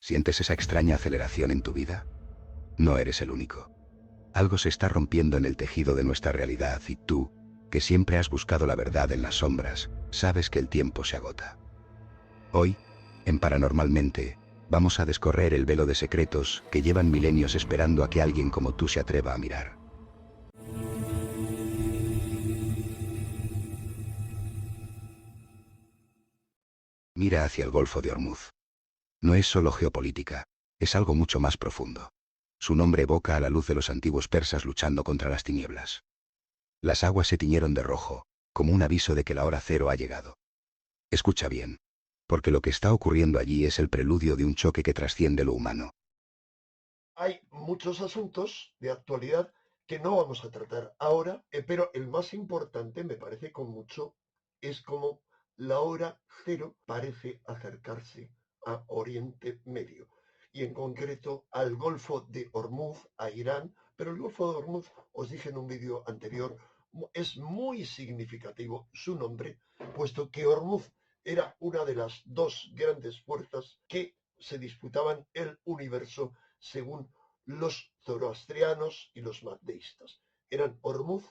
¿Sientes esa extraña aceleración en tu vida? No eres el único. Algo se está rompiendo en el tejido de nuestra realidad y tú, que siempre has buscado la verdad en las sombras, sabes que el tiempo se agota. Hoy, en Paranormalmente, vamos a descorrer el velo de secretos que llevan milenios esperando a que alguien como tú se atreva a mirar. Mira hacia el Golfo de Ormuz. No es solo geopolítica, es algo mucho más profundo. Su nombre evoca a la luz de los antiguos persas luchando contra las tinieblas. Las aguas se tiñeron de rojo, como un aviso de que la hora cero ha llegado. Escucha bien, porque lo que está ocurriendo allí es el preludio de un choque que trasciende lo humano. Hay muchos asuntos de actualidad que no vamos a tratar ahora, pero el más importante, me parece con mucho, es cómo la hora cero parece acercarse a Oriente Medio y en concreto al Golfo de Hormuz, a Irán, pero el Golfo de Hormuz, os dije en un vídeo anterior, es muy significativo su nombre, puesto que Hormuz era una de las dos grandes fuerzas que se disputaban el universo según los zoroastrianos y los mazdeístas. Eran Hormuz,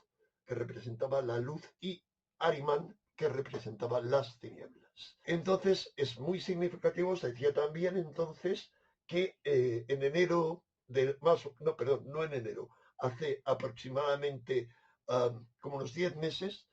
que representaba la luz, y Arimán, que representaba las tinieblas. Entonces es muy significativo, se decía también entonces que en enero del más, no, perdón, no en enero, hace aproximadamente como unos 10 meses,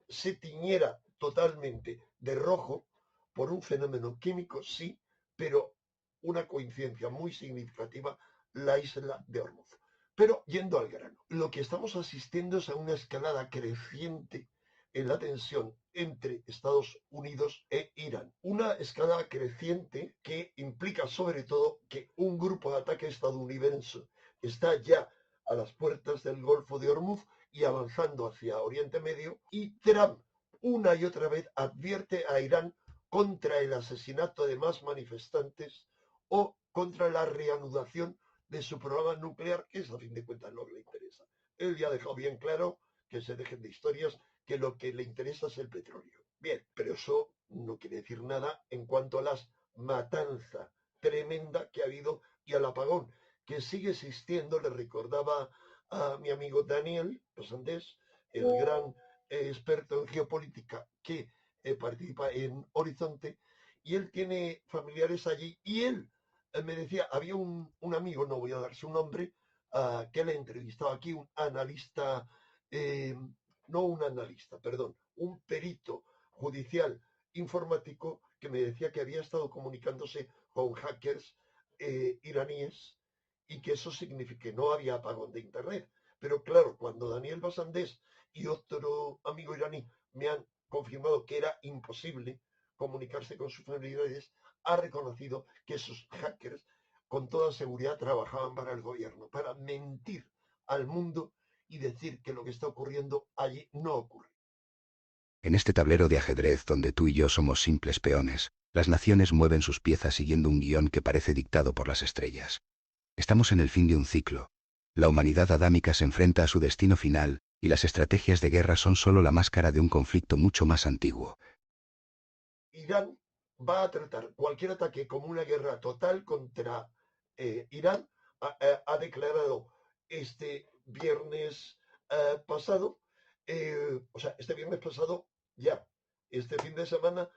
se tiñera totalmente de rojo por un fenómeno químico, sí, pero una coincidencia muy significativa, la isla de Hormuz. Pero yendo al grano, lo que estamos asistiendo es a una escalada creciente en la tensión entre Estados Unidos e Irán. Una escalada creciente que implica sobre todo que un grupo de ataque estadounidense está ya a las puertas del Golfo de Hormuz y avanzando hacia Oriente Medio, y Trump una y otra vez advierte a Irán contra el asesinato de más manifestantes o contra la reanudación de su programa nuclear, que es a fin de cuentas lo que le interesa. Él ya ha dejado bien claro que se dejen de historias, que lo que le interesa es el petróleo. Bien, pero eso no quiere decir nada en cuanto a la matanza tremenda que ha habido y al apagón que sigue existiendo. Le recordaba a mi amigo Daniel Pasandés, el gran experto en geopolítica que participa en Horizonte, y él tiene familiares allí, y él me decía, había un amigo, no voy a dar su nombre, que le entrevistaba aquí, un analista, eh, no un analista, perdón, un perito judicial informático que me decía que había estado comunicándose con hackers iraníes y que eso significa que no había apagón de Internet. Pero claro, cuando Daniel Basandés y otro amigo iraní me han confirmado que era imposible comunicarse con sus familiares, ha reconocido que esos hackers con toda seguridad trabajaban para el gobierno, para mentir al mundo y decir que lo que está ocurriendo allí no ocurre. En este tablero de ajedrez donde tú y yo somos simples peones, las naciones mueven sus piezas siguiendo un guión que parece dictado por las estrellas. Estamos en el fin de un ciclo. La humanidad adámica se enfrenta a su destino final, y las estrategias de guerra son solo la máscara de un conflicto mucho más antiguo. Irán va a tratar cualquier ataque como una guerra total contra Irán. Ha declarado este viernes pasado, o sea, este viernes pasado ya, este fin de semana,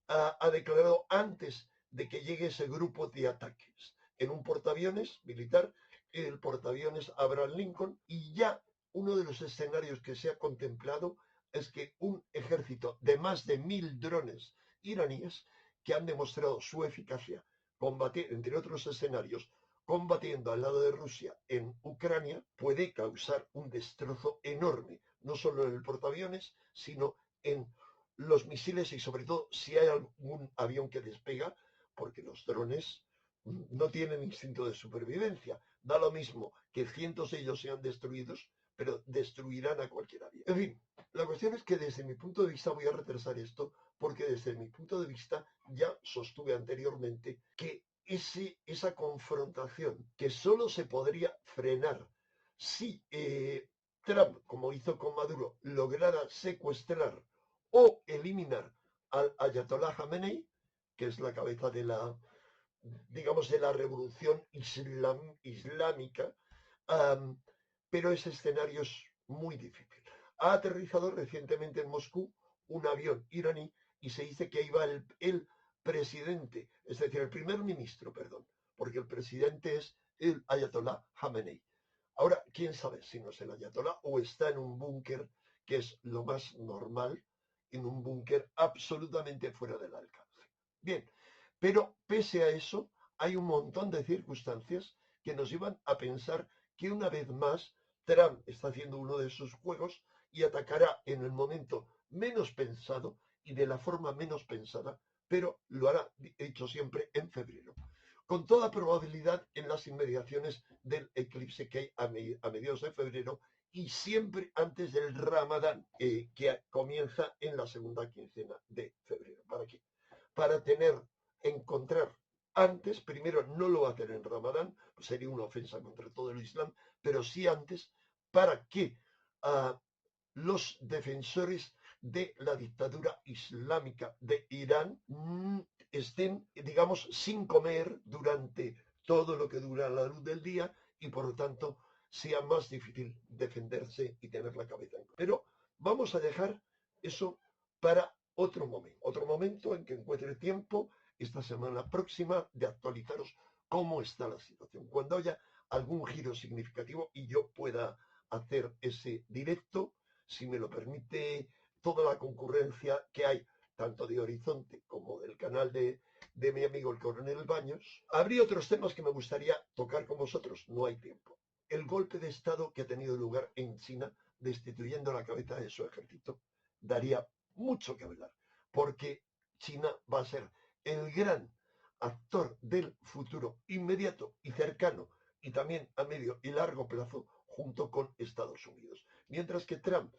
ha declarado antes de que llegue ese grupo de ataques en un portaaviones militar, el portaaviones Abraham Lincoln, y ya uno de los escenarios que se ha contemplado es que un ejército de más de 1.000 drones iraníes que han demostrado su eficacia, entre otros escenarios, combatiendo al lado de Rusia en Ucrania, puede causar un destrozo enorme, no solo en el portaaviones, sino en los misiles y sobre todo si hay algún avión que despega, porque los drones no tienen instinto de supervivencia. Da lo mismo que cientos de ellos sean destruidos, pero destruirán a cualquier avión. En fin, la cuestión es que desde mi punto de vista voy a retrasar esto, porque desde mi punto de vista ya sostuve anteriormente que esa confrontación que solo se podría frenar si Trump, como hizo con Maduro, lograra secuestrar o eliminar al Ayatollah Khamenei, que es la cabeza de la digamos, de la revolución islámica, um, pero ese escenario es muy difícil. Ha aterrizado recientemente en Moscú un avión iraní y se dice que iba el presidente, es decir, el primer ministro, perdón, porque el presidente es el Ayatollah Khamenei. Ahora, quién sabe si no es el Ayatollah o está en un búnker, que es lo más normal, en un búnker absolutamente fuera del alcance. Bien, pero pese a eso, hay un montón de circunstancias que nos llevan a pensar que una vez más Trump está haciendo uno de sus juegos y atacará en el momento menos pensado y de la forma menos pensada, pero lo hará, he dicho siempre, en febrero. Con toda probabilidad en las inmediaciones del eclipse que hay a mediados de febrero y siempre antes del Ramadán, que comienza en la segunda quincena de febrero. ¿Para qué? Para encontrar antes, primero no lo va a hacer en Ramadán, pues sería una ofensa contra todo el Islam, pero sí antes, para que los defensores de la dictadura islámica de Irán estén, digamos, sin comer durante todo lo que dura la luz del día y por lo tanto sea más difícil defenderse y tener la cabeza en. Pero vamos a dejar eso para otro momento en que encuentre tiempo esta semana próxima de actualizaros cómo está la situación. Cuando haya algún giro significativo y yo pueda hacer ese directo, si me lo permite toda la concurrencia que hay, tanto de Horizonte como del canal de mi amigo el coronel Baños. Habría otros temas que me gustaría tocar con vosotros, no hay tiempo. El golpe de Estado que ha tenido lugar en China, destituyendo la cabeza de su ejército, daría mucho que hablar, porque China va a ser el gran actor del futuro inmediato y cercano y también a medio y largo plazo junto con Estados Unidos. Mientras que Trump,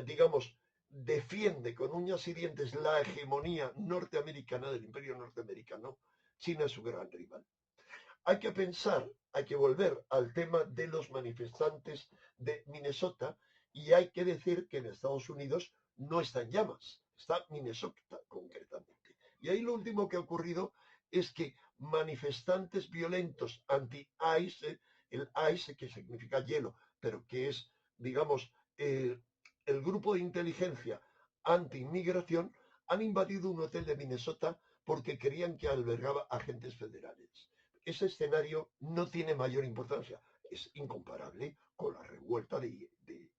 digamos, defiende con uñas y dientes la hegemonía norteamericana del imperio norteamericano, China es su gran rival. Hay que pensar, hay que volver al tema de los manifestantes de Minnesota y hay que decir que en Estados Unidos no está en llamas, está Minnesota concretamente. Y ahí lo último que ha ocurrido es que manifestantes violentos anti-ICE, el ICE que significa hielo, pero que es, digamos, el grupo de inteligencia anti-inmigración, han invadido un hotel de Minnesota porque creían que albergaba agentes federales. Ese escenario no tiene mayor importancia, es incomparable con la revuelta de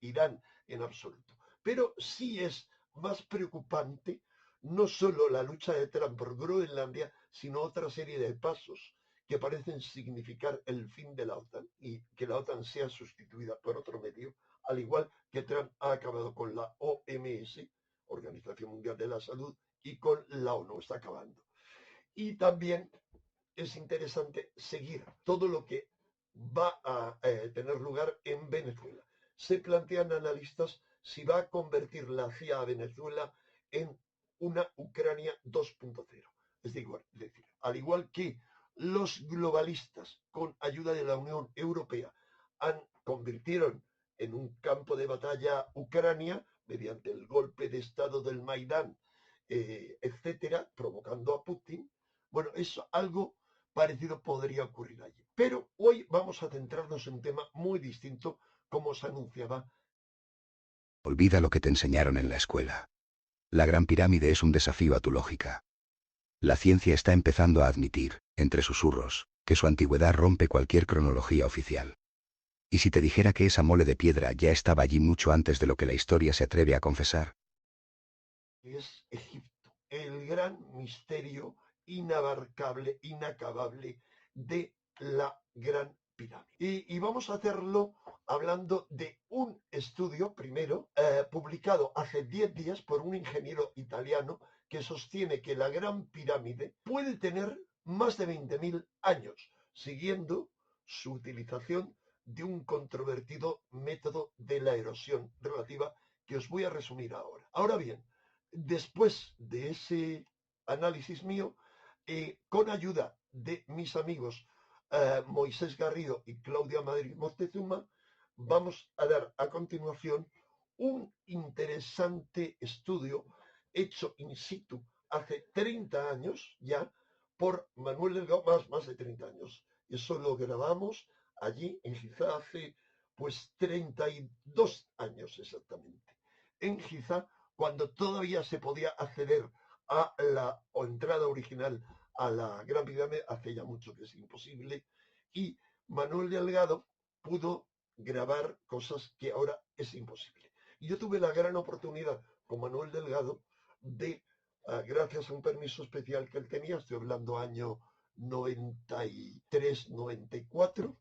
Irán en absoluto. Pero sí es más preocupante no solo la lucha de Trump por Groenlandia, sino otra serie de pasos que parecen significar el fin de la OTAN y que la OTAN sea sustituida por otro medio, al igual que Trump ha acabado con la OMS, Organización Mundial de la Salud, y con la ONU, está acabando. Y también es interesante seguir todo lo que va a tener lugar en Venezuela. Se plantean analistas si va a convertir la CIA a Venezuela en una Ucrania 2.0. Es decir, al igual que los globalistas, con ayuda de la Unión Europea, convirtieron en un campo de batalla Ucrania mediante el golpe de Estado del Maidán, etcétera, provocando a Putin. Bueno, es algo parecido podría ocurrir allí. Pero hoy vamos a centrarnos en un tema muy distinto, como os anunciaba. Olvida lo que te enseñaron en la escuela. La Gran Pirámide es un desafío a tu lógica. La ciencia está empezando a admitir, entre susurros, que su antigüedad rompe cualquier cronología oficial. ¿Y si te dijera que esa mole de piedra ya estaba allí mucho antes de lo que la historia se atreve a confesar? Es Egipto, el gran misterio inabarcable, inacabable de la Gran Pirámide. Y vamos a hacerlo hablando de un estudio, primero, publicado hace 10 días por un ingeniero italiano que sostiene que la Gran Pirámide puede tener más de 20.000 años, siguiendo su utilización de un controvertido método de la erosión relativa que os voy a resumir ahora. Ahora bien, después de ese análisis mío, con ayuda de mis amigos Moisés Garrido y Claudia Madrid Moctezuma, vamos a dar a continuación un interesante estudio hecho in situ hace 30 años ya por Manuel Delgado, más de 30 años. Eso lo grabamos allí en Giza hace pues 32 años exactamente. En Giza, cuando todavía se podía acceder a la o entrada original a la Gran Pirámide, hace ya mucho que es imposible, y Manuel Delgado pudo grabar cosas que ahora es imposible. Y yo tuve la gran oportunidad con Manuel Delgado de, gracias a un permiso especial que él tenía, estoy hablando año 93, 94,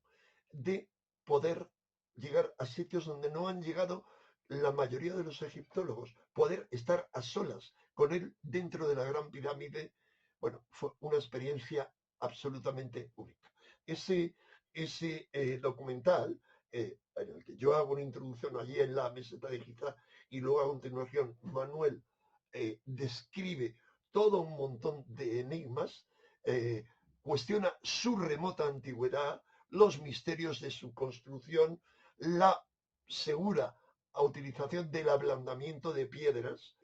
de poder llegar a sitios donde no han llegado la mayoría de los egiptólogos, poder estar a solas con él dentro de la Gran Pirámide. Bueno, fue una experiencia absolutamente única. Ese documental, en el que yo hago una introducción allí en la meseta de Giza y luego a continuación Manuel describe todo un montón de enigmas, cuestiona su remota antigüedad, los misterios de su construcción, la segura utilización del ablandamiento de piedras,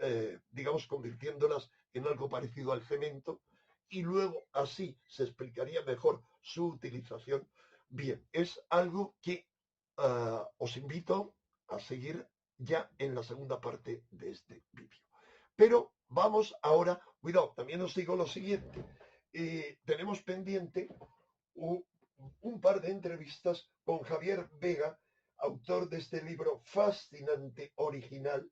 digamos convirtiéndolas en algo parecido al cemento, y luego así se explicaría mejor su utilización. Bien, es algo que os invito a seguir ya en la segunda parte de este vídeo. Pero vamos ahora, cuidado, también os digo lo siguiente, tenemos pendiente un par de entrevistas con Javier Vega, autor de este libro fascinante, original,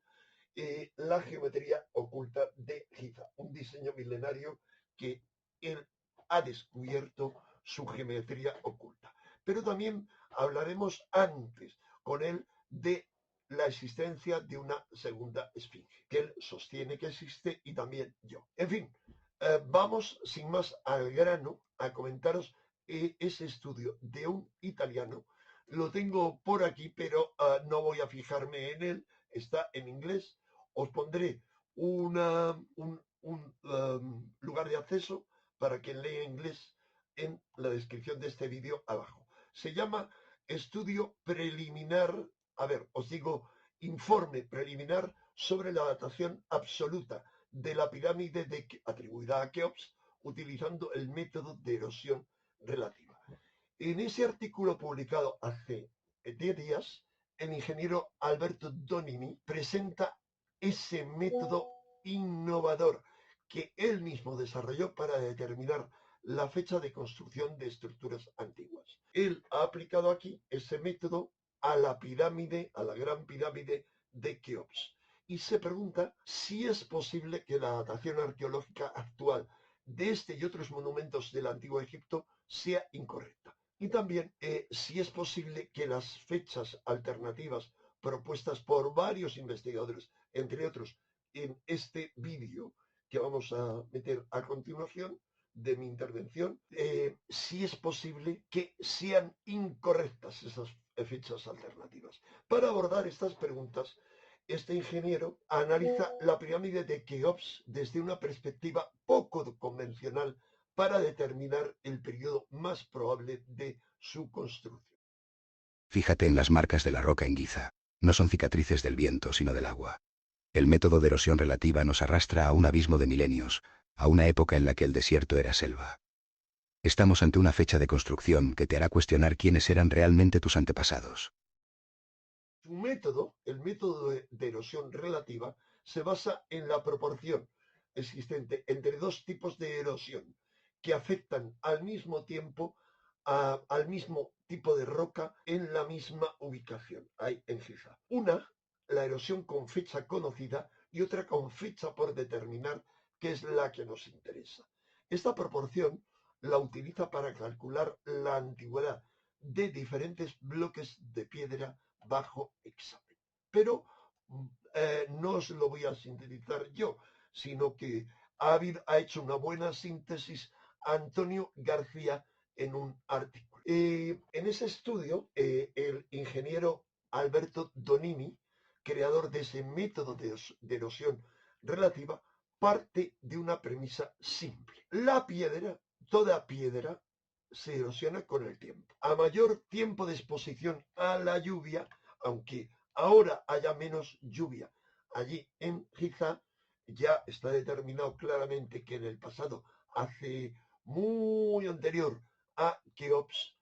La geometría oculta de Giza, un diseño milenario que él ha descubierto su geometría oculta. Pero también hablaremos antes con él de la existencia de una segunda esfinge, que él sostiene que existe y también yo. En fin, vamos sin más al grano a comentaros ese estudio de un italiano. Lo tengo por aquí, pero no voy a fijarme en él, está en inglés. Os pondré un lugar de acceso para quien lea inglés en la descripción de este vídeo abajo. Se llama Estudio Preliminar, a ver, os digo, informe preliminar sobre la datación absoluta de la pirámide atribuida a Keops utilizando el método de erosión relativa. En ese artículo publicado hace 10 días, el ingeniero Alberto Donini presenta ese método innovador que él mismo desarrolló para determinar la fecha de construcción de estructuras antiguas. Él ha aplicado aquí ese método a la pirámide, a la gran pirámide de Keops. Y se pregunta si es posible que la datación arqueológica actual de este y otros monumentos del Antiguo Egipto sea incorrecta. Y también si es posible que las fechas alternativas propuestas por varios investigadores, entre otros en este vídeo que vamos a meter a continuación de mi intervención, si es posible que sean incorrectas esas fechas alternativas. Para abordar estas preguntas, este ingeniero analiza la pirámide de Keops desde una perspectiva poco convencional para determinar el periodo más probable de su construcción. Fíjate en las marcas de la roca en Giza. No son cicatrices del viento, sino del agua. El método de erosión relativa nos arrastra a un abismo de milenios, a una época en la que el desierto era selva. Estamos ante una fecha de construcción que te hará cuestionar quiénes eran realmente tus antepasados. Su método, el método de erosión relativa, se basa en la proporción existente entre dos tipos de erosión que afectan al mismo tiempo al mismo tipo de roca en la misma ubicación, ahí en Giza. Una, la erosión con fecha conocida, y otra con fecha por determinar, que es la que nos interesa. Esta proporción la utiliza para calcular la antigüedad de diferentes bloques de piedra bajo examen. Pero no os lo voy a sintetizar yo, sino que ha hecho una buena síntesis Antonio García en un artículo. En ese estudio, el ingeniero Alberto Donini, creador de ese método de erosión relativa, parte de una premisa simple. La piedra, toda piedra, se erosiona con el tiempo. A mayor tiempo de exposición a la lluvia, aunque ahora haya menos lluvia allí en Giza, ya está determinado claramente que en el pasado, hace muy anterior a Keops.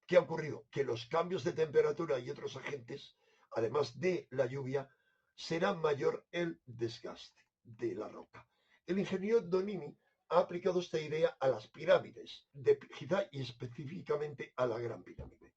¿Qué ha ocurrido? Que los cambios de temperatura y otros agentes, además de la lluvia, será mayor el desgaste de la roca. El ingeniero Donini ha aplicado esta idea a las pirámides de Giza y específicamente a la Gran Pirámide.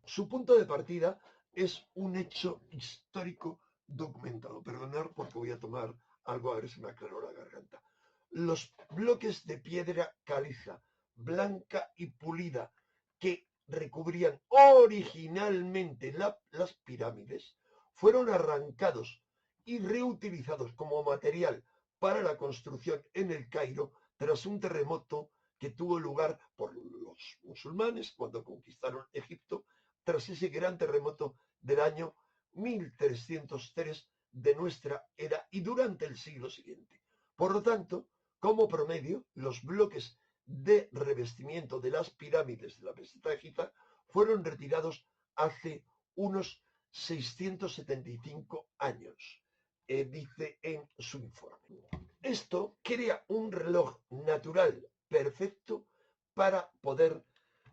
Su punto de partida es un hecho histórico documentado. Perdonad porque voy a tomar algo a ver si me aclaró la garganta. Los bloques de piedra caliza, blanca y pulida, que recubrían originalmente las pirámides, fueron arrancados y reutilizados como material para la construcción en el Cairo tras un terremoto que tuvo lugar por los musulmanes cuando conquistaron Egipto, tras ese gran terremoto del año 1303 de nuestra era y durante el siglo siguiente. Por lo tanto, como promedio, los bloques de revestimiento de las pirámides de la meseta egipcia fueron retirados hace unos 675 años, dice en su informe. Esto crea un reloj natural perfecto para poder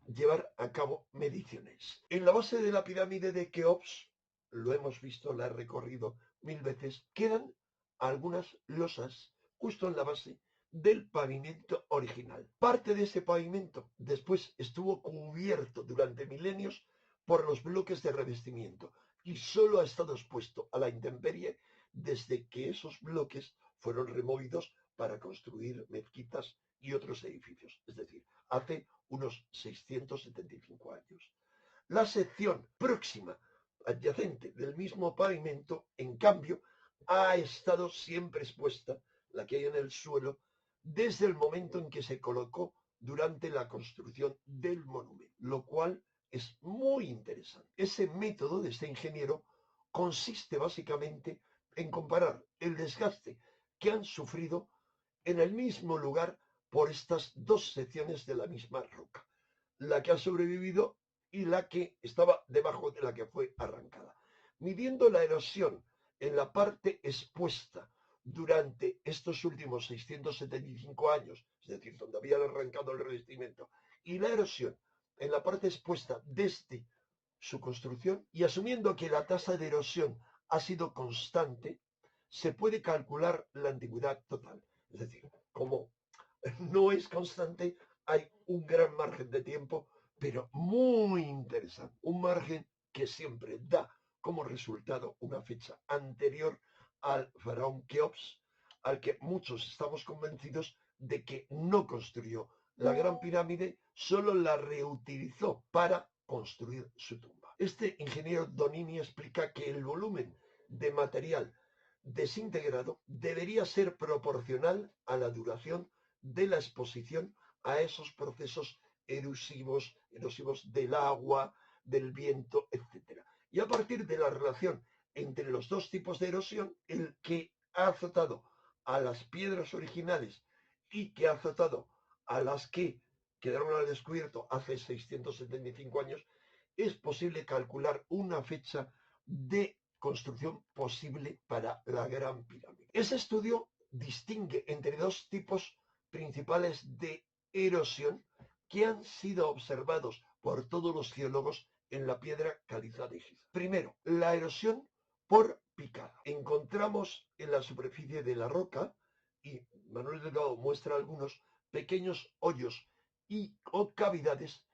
llevar a cabo mediciones. En la base de la pirámide de Keops, lo hemos visto, la he recorrido 1000 veces, quedan algunas losas justo en la base del pavimento original. Parte de ese pavimento después estuvo cubierto durante milenios por los bloques de revestimiento y solo ha estado expuesto a la intemperie desde que esos bloques fueron removidos para construir mezquitas y otros edificios, es decir, hace unos 675 años. La sección próxima, adyacente del mismo pavimento, en cambio, ha estado siempre expuesta, la que hay en el suelo, desde el momento en que se colocó durante la construcción del monumento, lo cual es muy interesante. Ese método de este ingeniero consiste básicamente en comparar el desgaste que han sufrido en el mismo lugar por estas dos secciones de la misma roca, la que ha sobrevivido y la que estaba debajo de la que fue arrancada. Midiendo la erosión en la parte expuesta durante estos últimos 675 años, es decir, donde habían arrancado el revestimiento, y la erosión en la parte expuesta desde su construcción, y asumiendo que la tasa de erosión ha sido constante, se puede calcular la antigüedad total. Es decir, como no es constante, hay un gran margen de tiempo, pero muy interesante. Un margen que siempre da como resultado una fecha anterior al faraón Keops, al que muchos estamos convencidos de que no construyó la Gran Pirámide, solo la reutilizó para construir su tumba. Este ingeniero Donini explica que el volumen de material desintegrado debería ser proporcional a la duración de la exposición a esos procesos erosivos del agua, del viento, etc. Y a partir de la relación entre los dos tipos de erosión, el que ha azotado a las piedras originales y que ha azotado a las que quedaron al descubierto hace 675 años, es posible calcular una fecha de construcción posible para la Gran Pirámide. Ese estudio distingue entre dos tipos principales de erosión que han sido observados por todos los geólogos en la piedra caliza de Giza. Primero, la erosión por picada. Encontramos en la superficie de la roca, y Manuel Delgado muestra algunos pequeños hoyos y o cavidades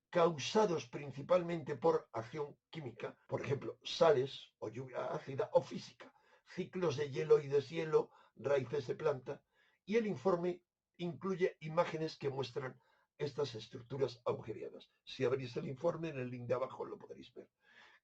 causados principalmente por acción química, por ejemplo, sales o lluvia ácida o física, ciclos de hielo y deshielo, raíces de planta, y el informe incluye imágenes que muestran estas estructuras agujereadas. Si abrís el informe, en el link de abajo lo podréis ver.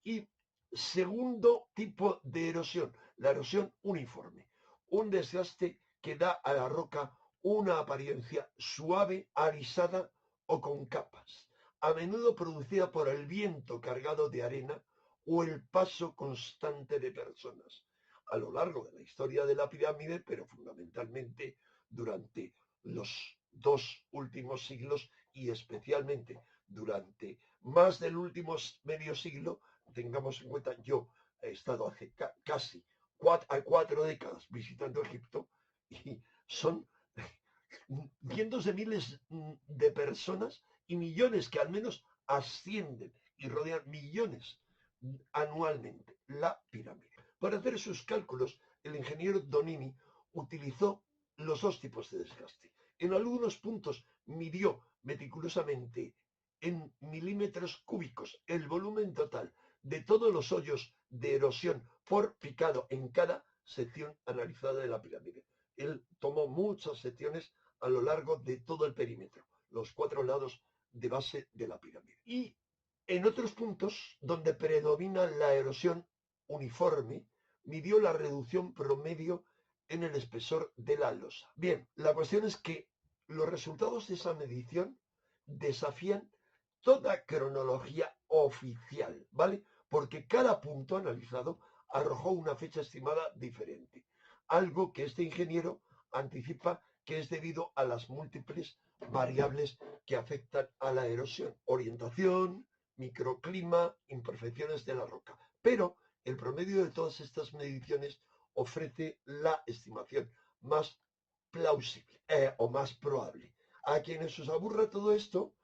Y segundo tipo de erosión, la erosión uniforme, un desgaste que da a la roca una apariencia suave, alisada o con capas, a menudo producida por el viento cargado de arena o el paso constante de personas a lo largo de la historia de la pirámide, pero fundamentalmente durante los dos últimos siglos y especialmente durante más del último medio siglo. Tengamos en cuenta, yo he estado hace casi 4 décadas visitando Egipto y son cientos de miles de personas y millones que al menos ascienden y rodean millones anualmente la pirámide. Para hacer sus cálculos, el ingeniero Donini utilizó los dos tipos de desgaste. En algunos puntos midió meticulosamente en milímetros cúbicos el volumen total de todos los hoyos de erosión por picado en cada sección analizada de la pirámide. Él tomó muchas secciones a lo largo de todo el perímetro, los 4 lados de base de la pirámide. Y en otros puntos donde predomina la erosión uniforme, midió la reducción promedio en el espesor de la losa. Bien, la cuestión es que los resultados de esa medición desafían toda cronología oficial, ¿vale? Porque cada punto analizado arrojó una fecha estimada diferente, algo que este ingeniero anticipa que es debido a las múltiples variables que afectan a la erosión, orientación, microclima, imperfecciones de la roca. Pero el promedio de todas estas mediciones ofrece la estimación más plausible o más probable. A quienes os aburra todo esto,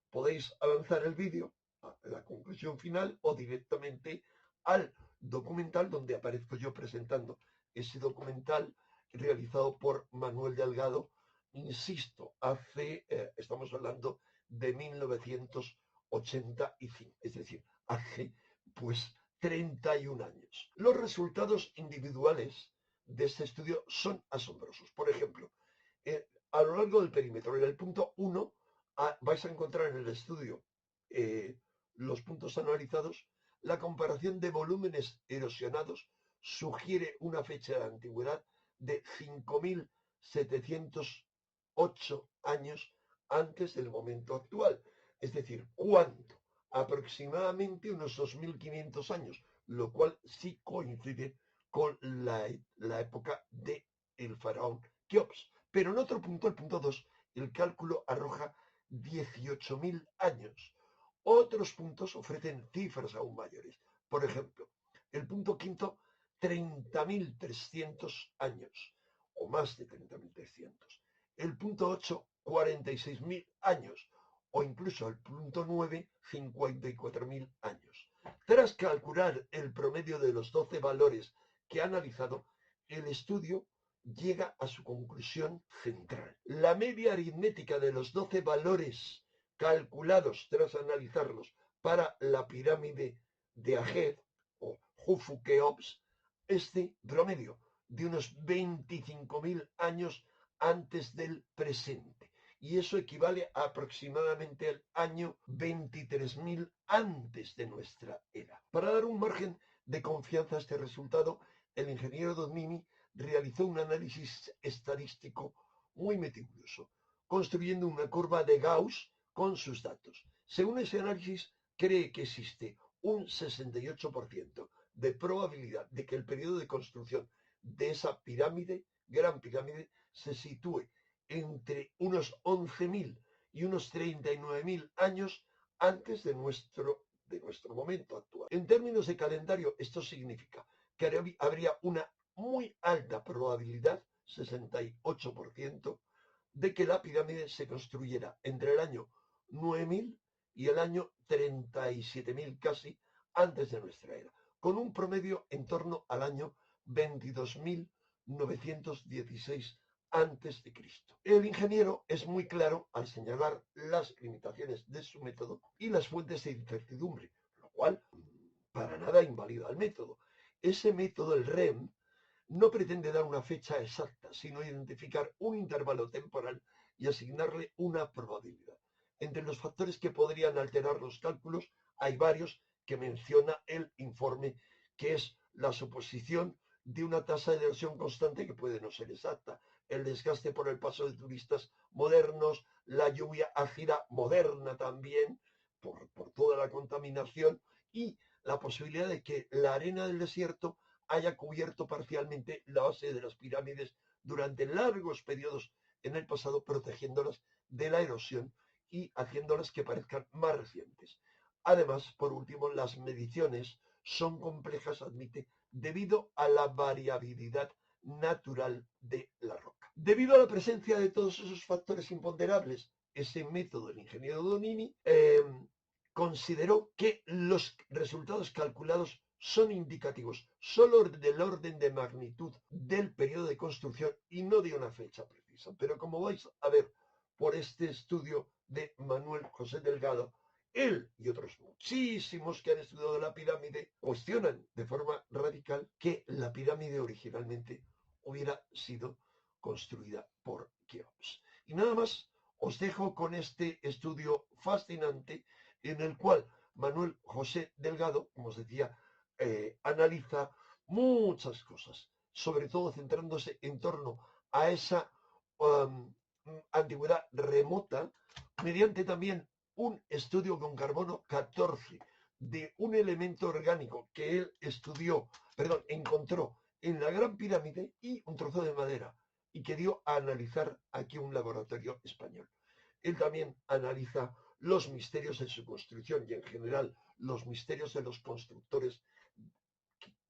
podéis avanzar el vídeo a la conclusión final o directamente al documental donde aparezco yo presentando ese documental realizado por Manuel Delgado, insisto, estamos hablando de 1985, es decir, hace pues 31 años. Los resultados individuales de este estudio son asombrosos. Por ejemplo, a lo largo del perímetro, en el punto 1, vais a encontrar en el estudio los puntos analizados. La comparación de volúmenes erosionados sugiere una fecha de antigüedad de 5.708 años antes del momento actual. Es decir, ¿cuánto? Aproximadamente unos 2.500 años, lo cual sí coincide con la época del faraón Keops. Pero en otro punto, el punto 2, el cálculo arroja 18.000 años. Otros puntos ofrecen cifras aún mayores. Por ejemplo, el punto quinto, 30.300 años, o más de 30.300. El punto 8, 46.000 años, o incluso el punto 9, 54.000 años. Tras calcular el promedio de los 12 valores que ha analizado, el estudio llega a su conclusión central. La media aritmética de los 12 valores calculados tras analizarlos para la pirámide de Ahed o Jufu Keops es de promedio de unos 25.000 años antes del presente. Y eso equivale a aproximadamente al año 23.000 antes de nuestra era. Para dar un margen de confianza a este resultado, el ingeniero Donini realizó un análisis estadístico muy meticuloso, construyendo una curva de Gauss con sus datos. Según ese análisis, cree que existe un 68% de probabilidad de que el periodo de construcción de esa pirámide, gran pirámide, se sitúe entre unos 11.000 y unos 39.000 años antes de nuestro momento actual. En términos de calendario, esto significa que habría una muy alta probabilidad, 68%, de que la pirámide se construyera entre el año 9.000 y el año 37.000 casi antes de nuestra era, con un promedio en torno al año 22.916 antes de Cristo. El ingeniero es muy claro al señalar las limitaciones de su método y las fuentes de incertidumbre, lo cual para nada invalida el método. Ese método, el REM, no pretende dar una fecha exacta, sino identificar un intervalo temporal y asignarle una probabilidad. Entre los factores que podrían alterar los cálculos hay varios que menciona el informe, que es la suposición de una tasa de erosión constante que puede no ser exacta, el desgaste por el paso de turistas modernos, la lluvia ácida moderna también, por toda la contaminación, y la posibilidad de que la arena del desierto haya cubierto parcialmente la base de las pirámides durante largos periodos en el pasado, protegiéndolas de la erosión y haciéndolas que parezcan más recientes. Además, por último, las mediciones son complejas, admite, debido a la variabilidad natural de la roca. Debido a la presencia de todos esos factores imponderables, ese método del ingeniero Donini consideró que los resultados calculados son indicativos solo del orden de magnitud del periodo de construcción y no de una fecha precisa. Pero como vais a ver por este estudio de Manuel José Delgado, él y otros muchísimos que han estudiado la pirámide cuestionan de forma radical que la pirámide originalmente hubiera sido construida por Keops. Y nada más, os dejo con este estudio fascinante en el cual Manuel José Delgado, como os decía, analiza muchas cosas, sobre todo centrándose en torno a esa antigüedad remota, mediante también un estudio con carbono 14 de un elemento orgánico que él encontró en la Gran Pirámide y un trozo de madera, y que dio a analizar aquí un laboratorio español. Él también analiza los misterios de su construcción y en general los misterios de los constructores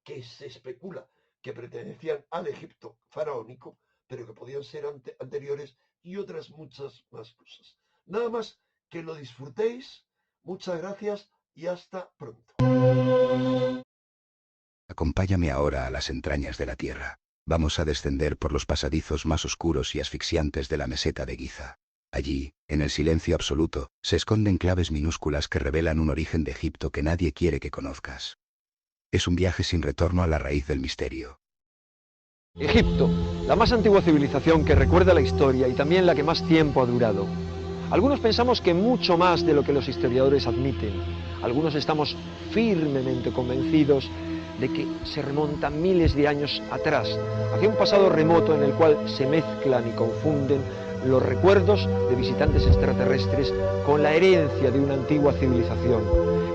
que se especula que pertenecían al Egipto faraónico, pero que podían ser anteriores, y otras muchas más cosas. Nada más, que lo disfrutéis, muchas gracias y hasta pronto. Acompáñame ahora a las entrañas de la tierra. Vamos a descender por los pasadizos más oscuros y asfixiantes de la meseta de Giza. Allí, en el silencio absoluto, se esconden claves minúsculas que revelan un origen de Egipto que nadie quiere que conozcas. Es un viaje sin retorno a la raíz del misterio. Egipto, la más antigua civilización que recuerda la historia y también la que más tiempo ha durado. Algunos pensamos que mucho más de lo que los historiadores admiten. Algunos estamos firmemente convencidos de que se remonta miles de años atrás, hacia un pasado remoto en el cual se mezclan y confunden los recuerdos de visitantes extraterrestres con la herencia de una antigua civilización.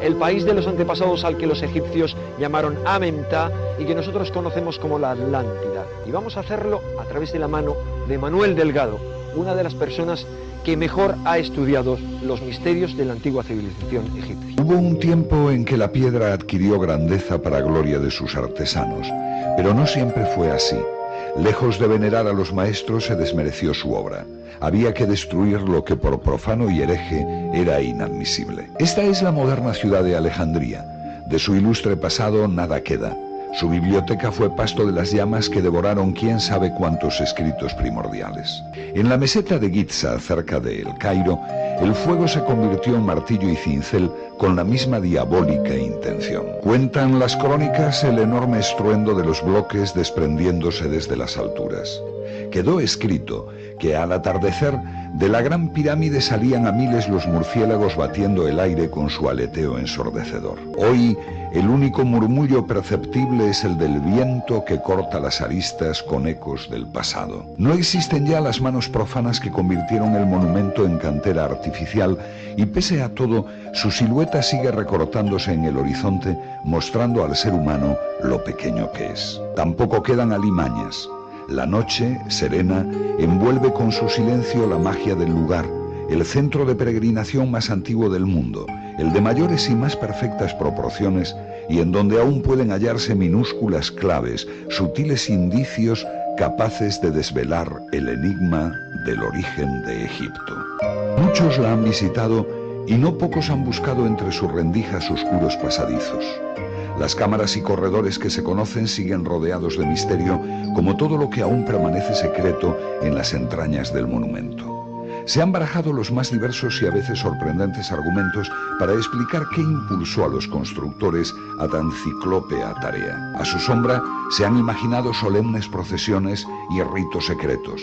El país de los antepasados al que los egipcios llamaron Amenhotep y que nosotros conocemos como la Atlántida. Y vamos a hacerlo a través de la mano de Manuel Delgado, una de las personas que mejor ha estudiado los misterios de la antigua civilización egipcia. Hubo un tiempo en que la piedra adquirió grandeza para gloria de sus artesanos, pero no siempre fue así. Lejos de venerar a los maestros, se desmereció su obra. Había que destruir lo que por profano y hereje era inadmisible. Esta es la moderna ciudad de Alejandría. De su ilustre pasado nada queda. Su biblioteca fue pasto de las llamas que devoraron quién sabe cuántos escritos primordiales. En la meseta de Giza, cerca de El Cairo, el fuego se convirtió en martillo y cincel con la misma diabólica intención. Cuentan las crónicas el enorme estruendo de los bloques desprendiéndose desde las alturas. Quedó escrito que al atardecer de la gran pirámide salían a miles los murciélagos batiendo el aire con su aleteo ensordecedor. Hoy, el único murmullo perceptible es el del viento que corta las aristas con ecos del pasado. No existen ya las manos profanas que convirtieron el monumento en cantera artificial y pese a todo, su silueta sigue recortándose en el horizonte, mostrando al ser humano lo pequeño que es. Tampoco quedan alimañas. La noche, serena, envuelve con su silencio la magia del lugar, el centro de peregrinación más antiguo del mundo, el de mayores y más perfectas proporciones y en donde aún pueden hallarse minúsculas claves, sutiles indicios capaces de desvelar el enigma del origen de Egipto. Muchos la han visitado y no pocos han buscado entre sus rendijas oscuros pasadizos. Las cámaras y corredores que se conocen siguen rodeados de misterio, como todo lo que aún permanece secreto en las entrañas del monumento. Se han barajado los más diversos y a veces sorprendentes argumentos para explicar qué impulsó a los constructores a tan ciclópea tarea. A su sombra se han imaginado solemnes procesiones y ritos secretos.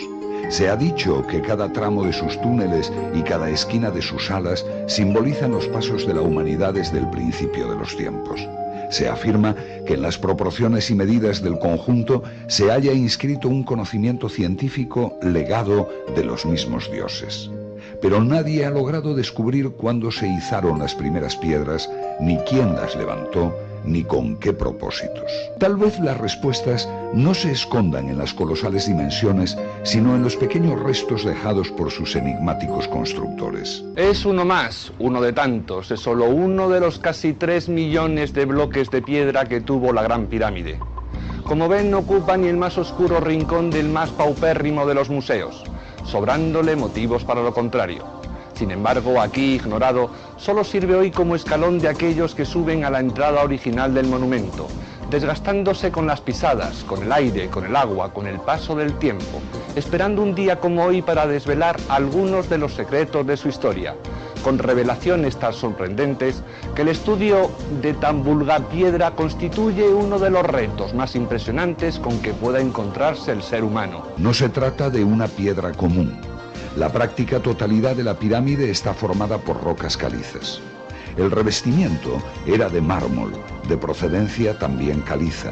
Se ha dicho que cada tramo de sus túneles y cada esquina de sus salas simbolizan los pasos de la humanidad desde el principio de los tiempos. Se afirma que en las proporciones y medidas del conjunto se halla inscrito un conocimiento científico legado de los mismos dioses. Pero nadie ha logrado descubrir cuándo se izaron las primeras piedras, ni quién las levantó, ni con qué propósitos. Tal vez las respuestas no se escondan en las colosales dimensiones, sino en los pequeños restos dejados por sus enigmáticos constructores. Es uno más, uno de tantos, es solo uno de los casi 3 millones de bloques de piedra que tuvo la Gran Pirámide. como ven, no ocupa ni el más oscuro rincón del más paupérrimo de los museos, sobrándole motivos para lo contrario. Sin embargo, aquí, ignorado, solo sirve hoy como escalón de aquellos que suben a la entrada original del monumento, desgastándose con las pisadas, con el aire, con el agua, con el paso del tiempo, esperando un día como hoy para desvelar algunos de los secretos de su historia, con revelaciones tan sorprendentes que el estudio de tan vulgar piedra constituye uno de los retos más impresionantes con que pueda encontrarse el ser humano. No se trata de una piedra común. La práctica totalidad de la pirámide está formada por rocas calizas. El revestimiento era de mármol, de procedencia también caliza.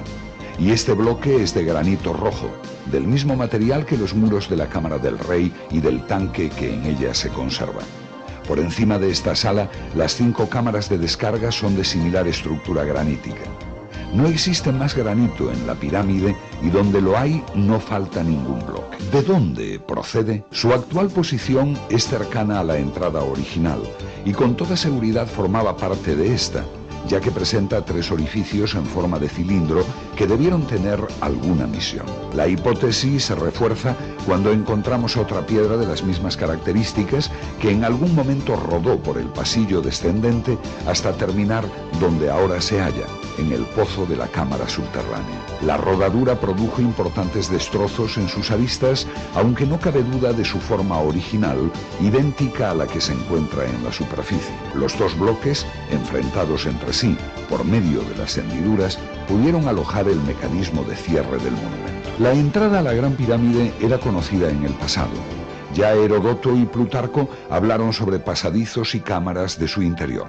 Y este bloque es de granito rojo, del mismo material que los muros de la Cámara del Rey y del tanque que en ella se conserva. Por encima de esta sala, las 5 cámaras de descarga son de similar estructura granítica. No existe más granito en la pirámide y donde lo hay no falta ningún bloque. ¿De dónde procede? Su actual posición es cercana a la entrada original y con toda seguridad formaba parte de esta, ya que presenta 3 orificios en forma de cilindro que debieron tener alguna misión. La hipótesis se refuerza cuando encontramos otra piedra de las mismas características que en algún momento rodó por el pasillo descendente hasta terminar donde ahora se halla, en el pozo de la cámara subterránea. La rodadura produjo importantes destrozos en sus aristas, aunque no cabe duda de su forma original, idéntica a la que se encuentra en la superficie. Los 2 bloques, enfrentados entre sí por medio de las hendiduras, pudieron alojar el mecanismo de cierre del monumento. La entrada a la Gran Pirámide era conocida en el pasado. Ya Heródoto y Plutarco hablaron sobre pasadizos y cámaras de su interior.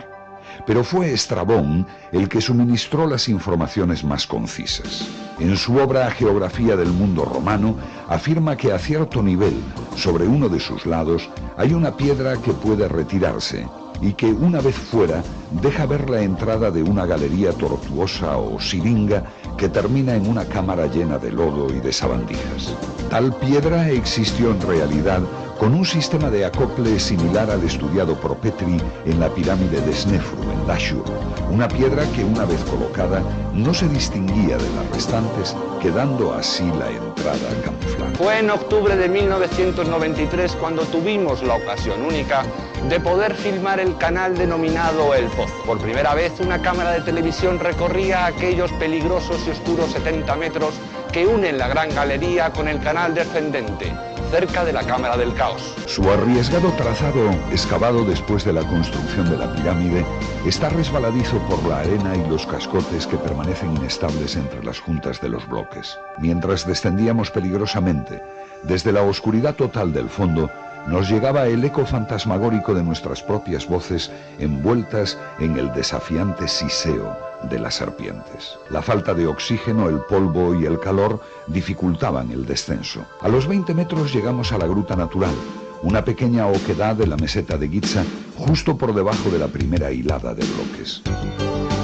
Pero fue Estrabón el que suministró las informaciones más concisas. En su obra Geografía del Mundo Romano, afirma que a cierto nivel, sobre uno de sus lados, hay una piedra que puede retirarse y que una vez fuera deja ver la entrada de una galería tortuosa o siringa que termina en una cámara llena de lodo y de sabandijas. Tal piedra existió en realidad con un sistema de acople similar al estudiado por Petri en la pirámide de Snefru, en Dashur, una piedra que una vez colocada no se distinguía de las restantes, quedando así la entrada camuflada. Fue en octubre de 1993 cuando tuvimos la ocasión única de poder filmar el canal denominado El Pozo. Por primera vez una cámara de televisión recorría aquellos peligrosos y oscuros 70 metros que unen la gran galería con el canal descendente, cerca de la Cámara del Caos. Su arriesgado trazado, excavado después de la construcción de la pirámide, está resbaladizo por la arena y los cascotes que permanecen inestables entre las juntas de los bloques. Mientras descendíamos peligrosamente, desde la oscuridad total del fondo, nos llegaba el eco fantasmagórico de nuestras propias voces envueltas en el desafiante siseo de las serpientes. La falta de oxígeno, el polvo y el calor dificultaban el descenso. A los 20 metros llegamos a la gruta natural, una pequeña oquedad de la meseta de Giza, justo por debajo de la primera hilada de bloques.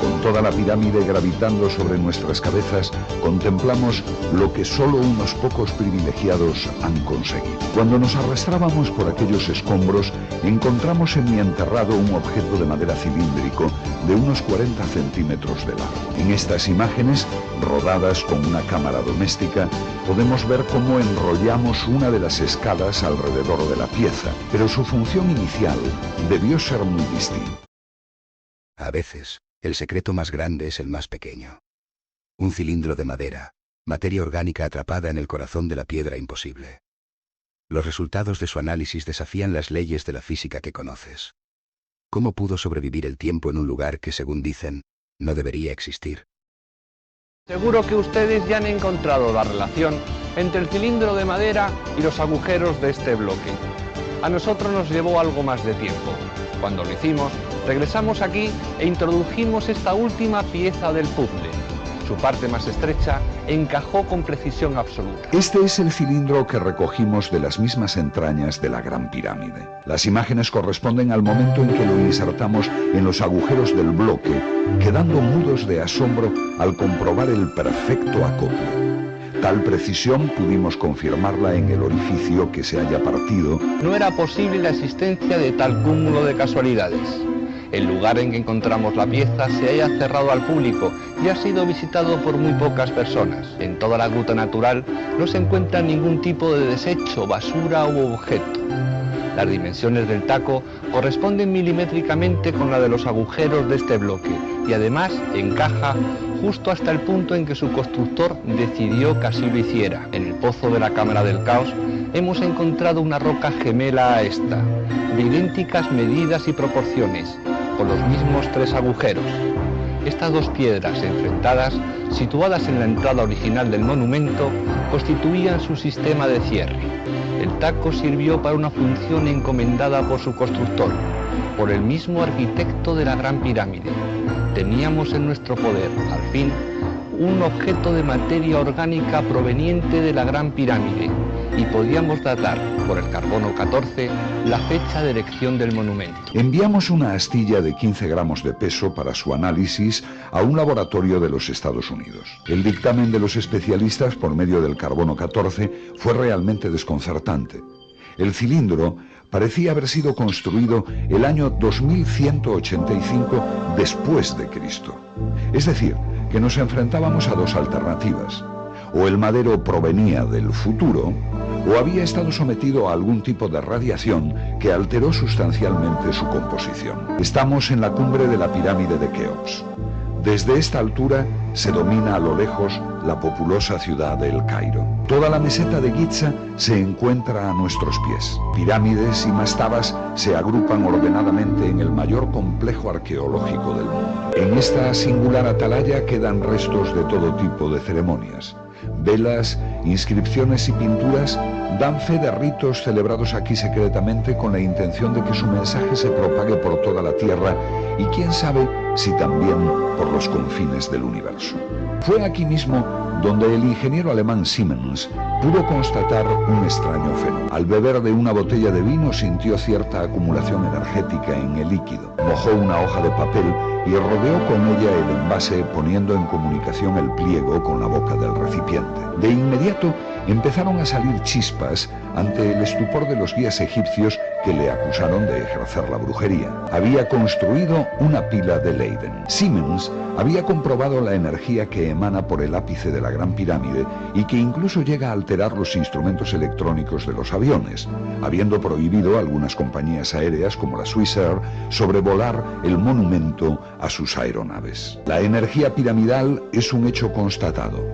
Con toda la pirámide gravitando sobre nuestras cabezas, contemplamos lo que solo unos pocos privilegiados han conseguido. Cuando nos arrastrábamos por aquellos escombros, encontramos semienterrado un objeto de madera cilíndrico de unos 40 centímetros de largo. En estas imágenes, rodadas con una cámara doméstica, podemos ver cómo enrollamos una de las escalas alrededor de la pieza, pero su función inicial debió ser muy distinta. A veces, el secreto más grande es el más pequeño. Un cilindro de madera, materia orgánica atrapada en el corazón de la piedra imposible. Los resultados de su análisis desafían las leyes de la física que conoces. ¿Cómo pudo sobrevivir el tiempo en un lugar que, según dicen, no debería existir? Seguro que ustedes ya han encontrado la relación entre el cilindro de madera y los agujeros de este bloque. A nosotros nos llevó algo más de tiempo. Cuando lo hicimos, regresamos aquí e introdujimos esta última pieza del puzzle. Su parte más estrecha encajó con precisión absoluta. Este es el cilindro que recogimos de las mismas entrañas de la Gran Pirámide. Las imágenes corresponden al momento en que lo insertamos en los agujeros del bloque, quedando mudos de asombro al comprobar el perfecto acople. Tal precisión pudimos confirmarla en el orificio que se haya partido. No era posible la existencia de tal cúmulo de casualidades. El lugar en que encontramos la pieza se haya cerrado al público y ha sido visitado por muy pocas personas. En toda la gruta natural no se encuentra ningún tipo de desecho, basura u objeto. Las dimensiones del taco corresponden milimétricamente con la de los agujeros de este bloque y además encaja justo hasta el punto en que su constructor decidió que así lo hiciera. En el pozo de la Cámara del Caos hemos encontrado una roca gemela a esta, de idénticas medidas y proporciones, con los mismos 3 agujeros. Estas 2 piedras enfrentadas, situadas en la entrada original del monumento, constituían su sistema de cierre. El taco sirvió para una función encomendada por su constructor, por el mismo arquitecto de la Gran Pirámide. Teníamos en nuestro poder, al fin, un objeto de materia orgánica proveniente de la Gran Pirámide y podíamos datar, por el carbono 14, la fecha de erección del monumento. Enviamos una astilla de 15 gramos de peso para su análisis a un laboratorio de los Estados Unidos. El dictamen de los especialistas por medio del carbono 14 fue realmente desconcertante. El cilindro parecía haber sido construido el año 2185 después de Cristo. Es decir, que nos enfrentábamos a 2 alternativas. O el madero provenía del futuro, o había estado sometido a algún tipo de radiación que alteró sustancialmente su composición. Estamos en la cumbre de la pirámide de Keops. Desde esta altura se domina a lo lejos la populosa ciudad de El Cairo. Toda la meseta de Giza se encuentra a nuestros pies. Pirámides y mastabas se agrupan ordenadamente en el mayor complejo arqueológico del mundo. En esta singular atalaya quedan restos de todo tipo de ceremonias. Velas, inscripciones y pinturas dan fe de ritos celebrados aquí secretamente con la intención de que su mensaje se propague por toda la tierra y quién sabe si también por los confines del universo. Fue aquí mismo donde el ingeniero alemán Siemens pudo constatar un extraño fenómeno. Al beber de una botella de vino sintió cierta acumulación energética en el líquido. Mojó una hoja de papel y rodeó con ella el envase poniendo en comunicación el pliego con la boca del recipiente. De inmediato empezaron a salir chispas ante el estupor de los guías egipcios que le acusaron de ejercer la brujería. Había construido una pila de Leyden. Siemens había comprobado la energía que emana por el ápice de la Gran Pirámide y que incluso llega a alterar los instrumentos electrónicos de los aviones, habiendo prohibido a algunas compañías aéreas como la Swissair sobrevolar el monumento a sus aeronaves. La energía piramidal es un hecho constatado.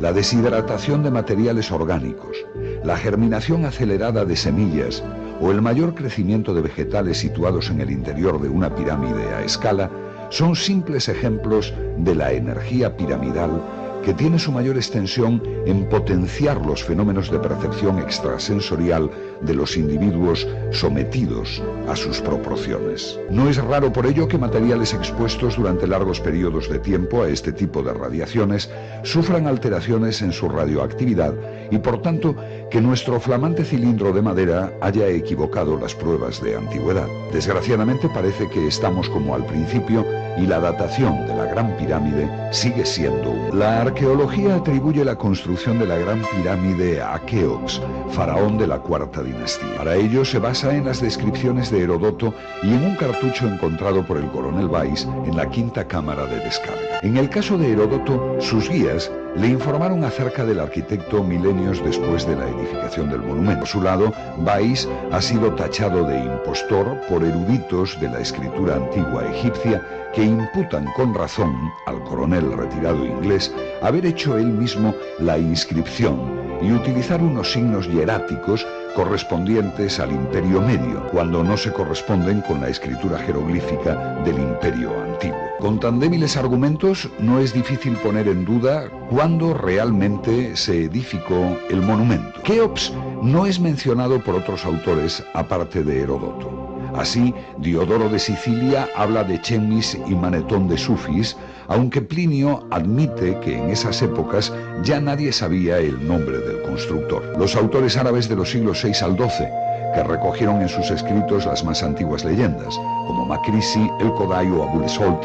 La deshidratación de materiales orgánicos, la germinación acelerada de semillas o el mayor crecimiento de vegetales situados en el interior de una pirámide a escala son simples ejemplos de la energía piramidal que tiene su mayor extensión en potenciar los fenómenos de percepción extrasensorial de los individuos sometidos a sus proporciones. No es raro por ello que materiales expuestos durante largos periodos de tiempo a este tipo de radiaciones sufran alteraciones en su radioactividad y por tanto que nuestro flamante cilindro de madera haya equivocado las pruebas de antigüedad. Desgraciadamente parece que estamos como al principio y la datación de la Gran Pirámide sigue siendo la arqueología atribuye la construcción de la Gran Pirámide a Keops, faraón de la Cuarta Dinastía. Para ello se basa en las descripciones de Heródoto y en un cartucho encontrado por el coronel Weiss en la quinta cámara de descarga. En el caso de Heródoto, sus guías le informaron acerca del arquitecto milenios después de la edificación del monumento. Por su lado, Weiss ha sido tachado de impostor por eruditos de la escritura antigua egipcia que imputan con razón al coronel retirado inglés haber hecho él mismo la inscripción y utilizar unos signos hieráticos correspondientes al Imperio Medio, cuando no se corresponden con la escritura jeroglífica del Imperio Antiguo. Con tan débiles argumentos, no es difícil poner en duda cuándo realmente se edificó el monumento. Keops no es mencionado por otros autores aparte de Heródoto. Así, Diodoro de Sicilia habla de Chemmis y Manetón de Sufis, aunque Plinio admite que en esas épocas ya nadie sabía el nombre del constructor. Los autores árabes de los siglos VI al XII, que recogieron en sus escritos las más antiguas leyendas, como Macrisi, El Kodai o Abul Solt,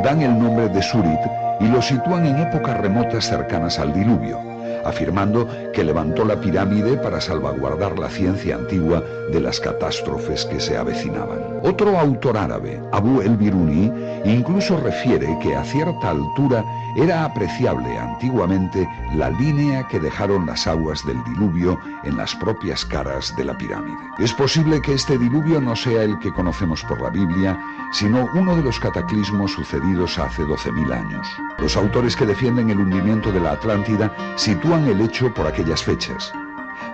dan el nombre de Surit y lo sitúan en épocas remotas cercanas al diluvio, afirmando que levantó la pirámide para salvaguardar la ciencia antigua de las catástrofes que se avecinaban. Otro autor árabe, Abu el-Biruni, incluso refiere que a cierta altura era apreciable antiguamente la línea que dejaron las aguas del diluvio en las propias caras de la pirámide. Es posible que este diluvio no sea el que conocemos por la Biblia, sino uno de los cataclismos sucedidos hace 12.000 años. Los autores que defienden el hundimiento de la Atlántida sitúan el hecho por aquellas fechas.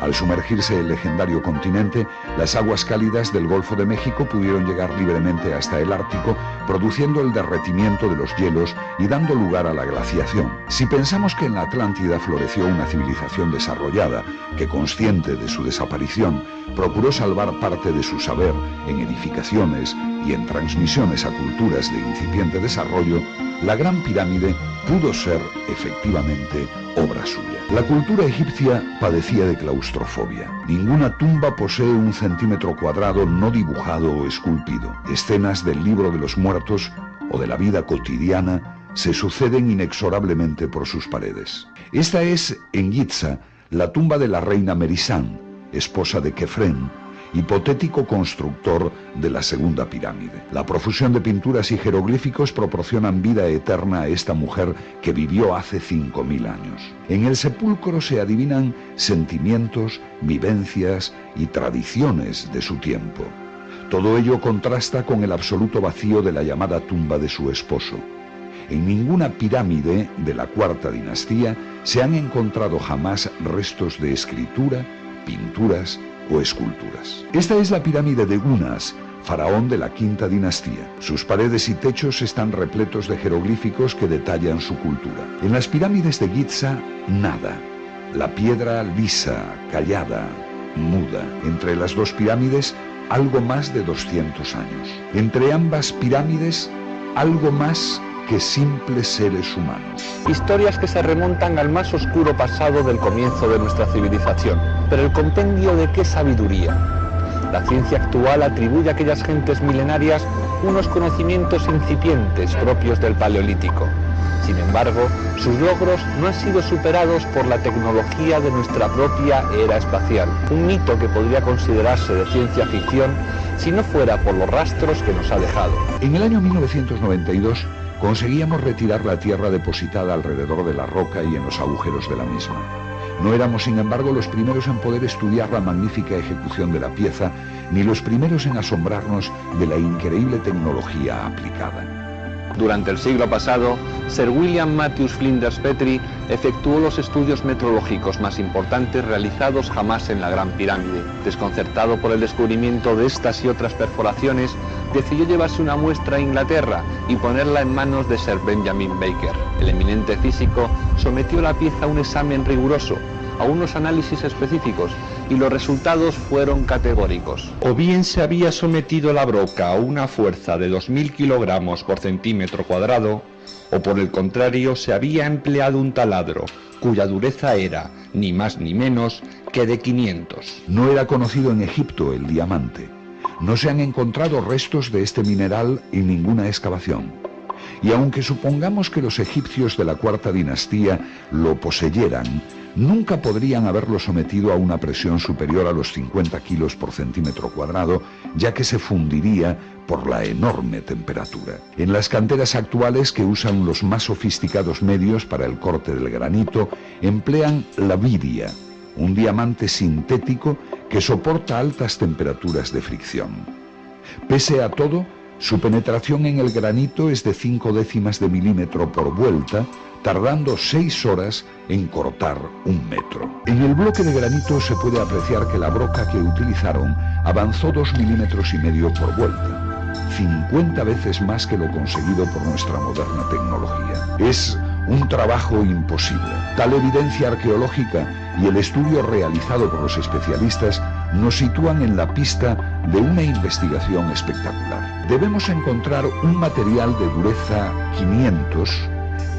Al sumergirse el legendario continente, las aguas cálidas del Golfo de México pudieron llegar libremente hasta el Ártico, produciendo el derretimiento de los hielos y dando lugar a la glaciación. Si pensamos que en la Atlántida floreció una civilización desarrollada, que consciente de su desaparición, procuró salvar parte de su saber en edificaciones y en transmisiones a culturas de incipiente desarrollo, la Gran Pirámide pudo ser, efectivamente, obra suya. La cultura egipcia padecía de claustrofobia. Ninguna tumba posee 1 centímetro cuadrado no dibujado o esculpido. Escenas del libro de los muertos o de la vida cotidiana se suceden inexorablemente por sus paredes. Esta es, en Giza, la tumba de la reina Merisán, esposa de Kefren, hipotético constructor de la segunda pirámide. La profusión de pinturas y jeroglíficos proporcionan vida eterna a esta mujer que vivió hace 5.000 años. En el sepulcro se adivinan sentimientos, vivencias y tradiciones de su tiempo. Todo ello contrasta con el absoluto vacío de la llamada tumba de su esposo. En ninguna pirámide de la cuarta dinastía se han encontrado jamás restos de escritura, pinturas o esculturas. Esta es la pirámide de Unas, faraón de la quinta dinastía. Sus paredes y techos están repletos de jeroglíficos que detallan su cultura. En las pirámides de Giza, nada. La piedra lisa, callada, muda. Entre las dos pirámides, algo más de 200 años. Entre ambas pirámides, algo más que simples seres humanos. Historias que se remontan al más oscuro pasado del comienzo de nuestra civilización. Pero el compendio de qué sabiduría. La ciencia actual atribuye a aquellas gentes milenarias unos conocimientos incipientes propios del Paleolítico. Sin embargo, sus logros no han sido superados por la tecnología de nuestra propia era espacial. Un mito que podría considerarse de ciencia ficción si no fuera por los rastros que nos ha dejado. En el año 1992, conseguíamos retirar la tierra depositada alrededor de la roca y en los agujeros de la misma. No éramos, sin embargo, los primeros en poder estudiar la magnífica ejecución de la pieza, ni los primeros en asombrarnos de la increíble tecnología aplicada. Durante el siglo pasado, Sir William Matthews Flinders Petrie efectuó los estudios metrológicos más importantes realizados jamás en la Gran Pirámide. Desconcertado por el descubrimiento de estas y otras perforaciones, decidió llevarse una muestra a Inglaterra y ponerla en manos de Sir Benjamin Baker. El eminente físico sometió la pieza a un examen riguroso, a unos análisis específicos, y los resultados fueron categóricos. O bien se había sometido la broca a una fuerza de 2.000 kilogramos por centímetro cuadrado, o por el contrario se había empleado un taladro, cuya dureza era, ni más ni menos, que de 500. No era conocido en Egipto el diamante. No se han encontrado restos de este mineral en ninguna excavación. Y aunque supongamos que los egipcios de la cuarta dinastía lo poseyeran, nunca podrían haberlo sometido a una presión superior a los 50 kilos por centímetro cuadrado, ya que se fundiría por la enorme temperatura. En las canteras actuales, que usan los más sofisticados medios para el corte del granito, emplean la viria, un diamante sintético que soporta altas temperaturas de fricción. Pese a todo, su penetración en el granito es de 0,5 de milímetro por vuelta, tardando 6 horas en cortar 1 metro. En el bloque de granito se puede apreciar que la broca que utilizaron avanzó 2,5 milímetros por vuelta, 50 veces más que lo conseguido por nuestra moderna tecnología. Es un trabajo imposible. Tal evidencia arqueológica y el estudio realizado por los especialistas nos sitúan en la pista de una investigación espectacular. Debemos encontrar un material de dureza 500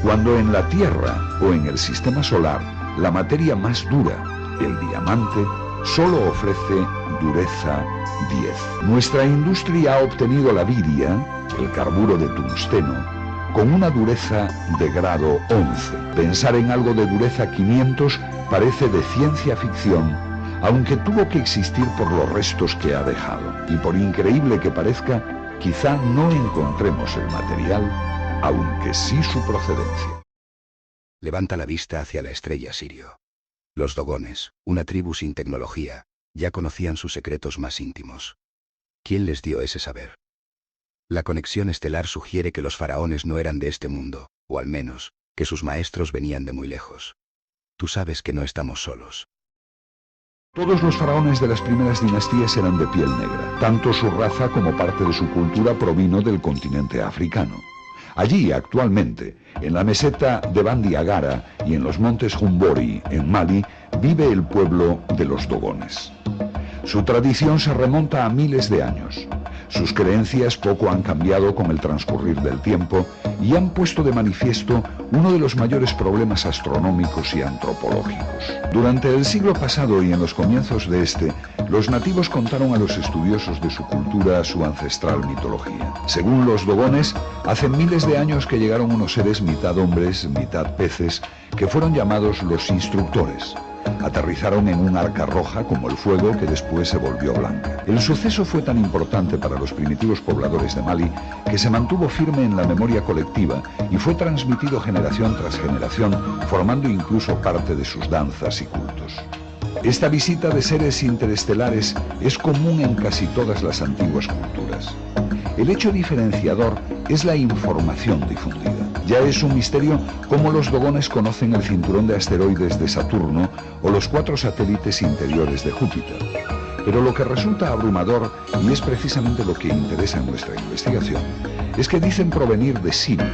cuando en la Tierra o en el sistema solar la materia más dura, el diamante, solo ofrece dureza 10. Nuestra industria ha obtenido la viria, el carburo de tungsteno, con una dureza de grado 11. Pensar en algo de dureza 500 parece de ciencia ficción, aunque tuvo que existir por los restos que ha dejado. Y por increíble que parezca, quizá no encontremos el material, aunque sí su procedencia. Levanta la vista hacia la estrella Sirio. Los Dogones, una tribu sin tecnología, ya conocían sus secretos más íntimos. ¿Quién les dio ese saber? La conexión estelar sugiere que los faraones no eran de este mundo, o al menos, que sus maestros venían de muy lejos. Tú sabes que no estamos solos. Todos los faraones de las primeras dinastías eran de piel negra. Tanto su raza como parte de su cultura provino del continente africano. Allí, actualmente, en la meseta de Bandi Agara y en los montes Jumbori, en Mali, vive el pueblo de los Dogones. Su tradición se remonta a miles de años. Sus creencias poco han cambiado con el transcurrir del tiempo y han puesto de manifiesto uno de los mayores problemas astronómicos y antropológicos. Durante el siglo pasado y en los comienzos de este, los nativos contaron a los estudiosos de su cultura su ancestral mitología. Según los Dogones, hace miles de años que llegaron unos seres mitad hombres, mitad peces, que fueron llamados los instructores. Aterrizaron en un arca roja como el fuego que después se volvió blanca. El suceso fue tan importante para los primitivos pobladores de Mali que se mantuvo firme en la memoria colectiva y fue transmitido generación tras generación, formando incluso parte de sus danzas y cultos. Esta visita de seres interestelares es común en casi todas las antiguas culturas. El hecho diferenciador es la información difundida. Ya es un misterio cómo los Dogones conocen el cinturón de asteroides de Saturno o los 4 satélites interiores de Júpiter. Pero lo que resulta abrumador, y es precisamente lo que interesa en nuestra investigación, es que dicen provenir de Sirio,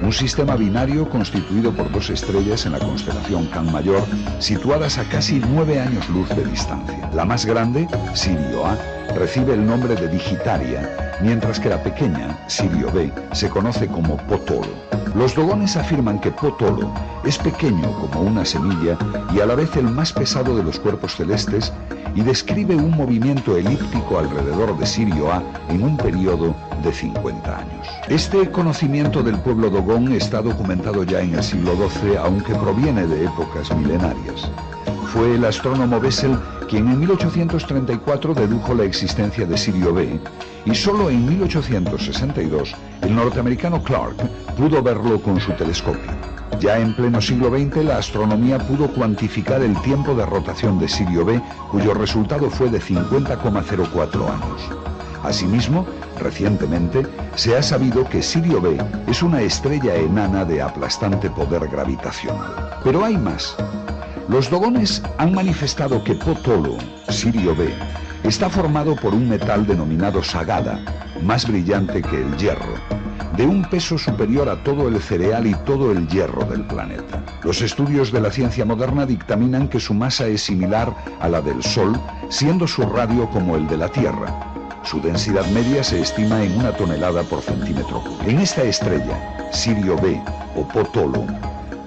un sistema binario constituido por 2 estrellas en la constelación Can Mayor, situadas a casi 9 años luz de distancia. La más grande, Sirio A, recibe el nombre de Digitaria, mientras que la pequeña, Sirio B, se conoce como Potolo. Los Dogones afirman que Potolo es pequeño como una semilla y a la vez el más pesado de los cuerpos celestes, y describe un movimiento elíptico alrededor de Sirio A en un periodo de 50 años. Este conocimiento del pueblo Dogón está documentado ya en el siglo XII, aunque proviene de épocas milenarias. Fue el astrónomo Bessel quien en 1834 dedujo la existencia de Sirio B, y solo en 1862 el norteamericano Clark pudo verlo con su telescopio. Ya en pleno siglo XX la astronomía pudo cuantificar el tiempo de rotación de Sirio B, cuyo resultado fue de 50,04 años. Asimismo, recientemente se ha sabido que Sirio B es una estrella enana de aplastante poder gravitacional. Pero hay más. Los Dogones han manifestado que Potolo, Sirio B, está formado por un metal denominado sagada, más brillante que el hierro, de un peso superior a todo el cereal y todo el hierro del planeta. Los estudios de la ciencia moderna dictaminan que su masa es similar a la del Sol, siendo su radio como el de la Tierra. Su densidad media se estima en 1 tonelada por centímetro cúbico. En esta estrella, Sirio B o Potolo,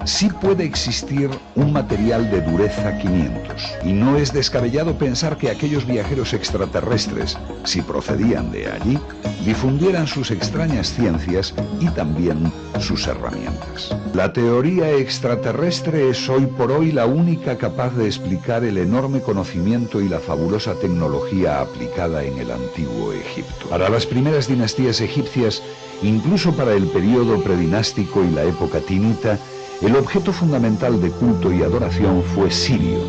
sí puede existir un material de dureza 500, y no es descabellado pensar que aquellos viajeros extraterrestres, si procedían de allí, difundieran sus extrañas ciencias y también sus herramientas. La teoría extraterrestre es hoy por hoy la única capaz de explicar el enorme conocimiento y la fabulosa tecnología aplicada en el antiguo Egipto. Para las primeras dinastías egipcias, incluso para el periodo predinástico y la época tinita, el objeto fundamental de culto y adoración fue Sirio,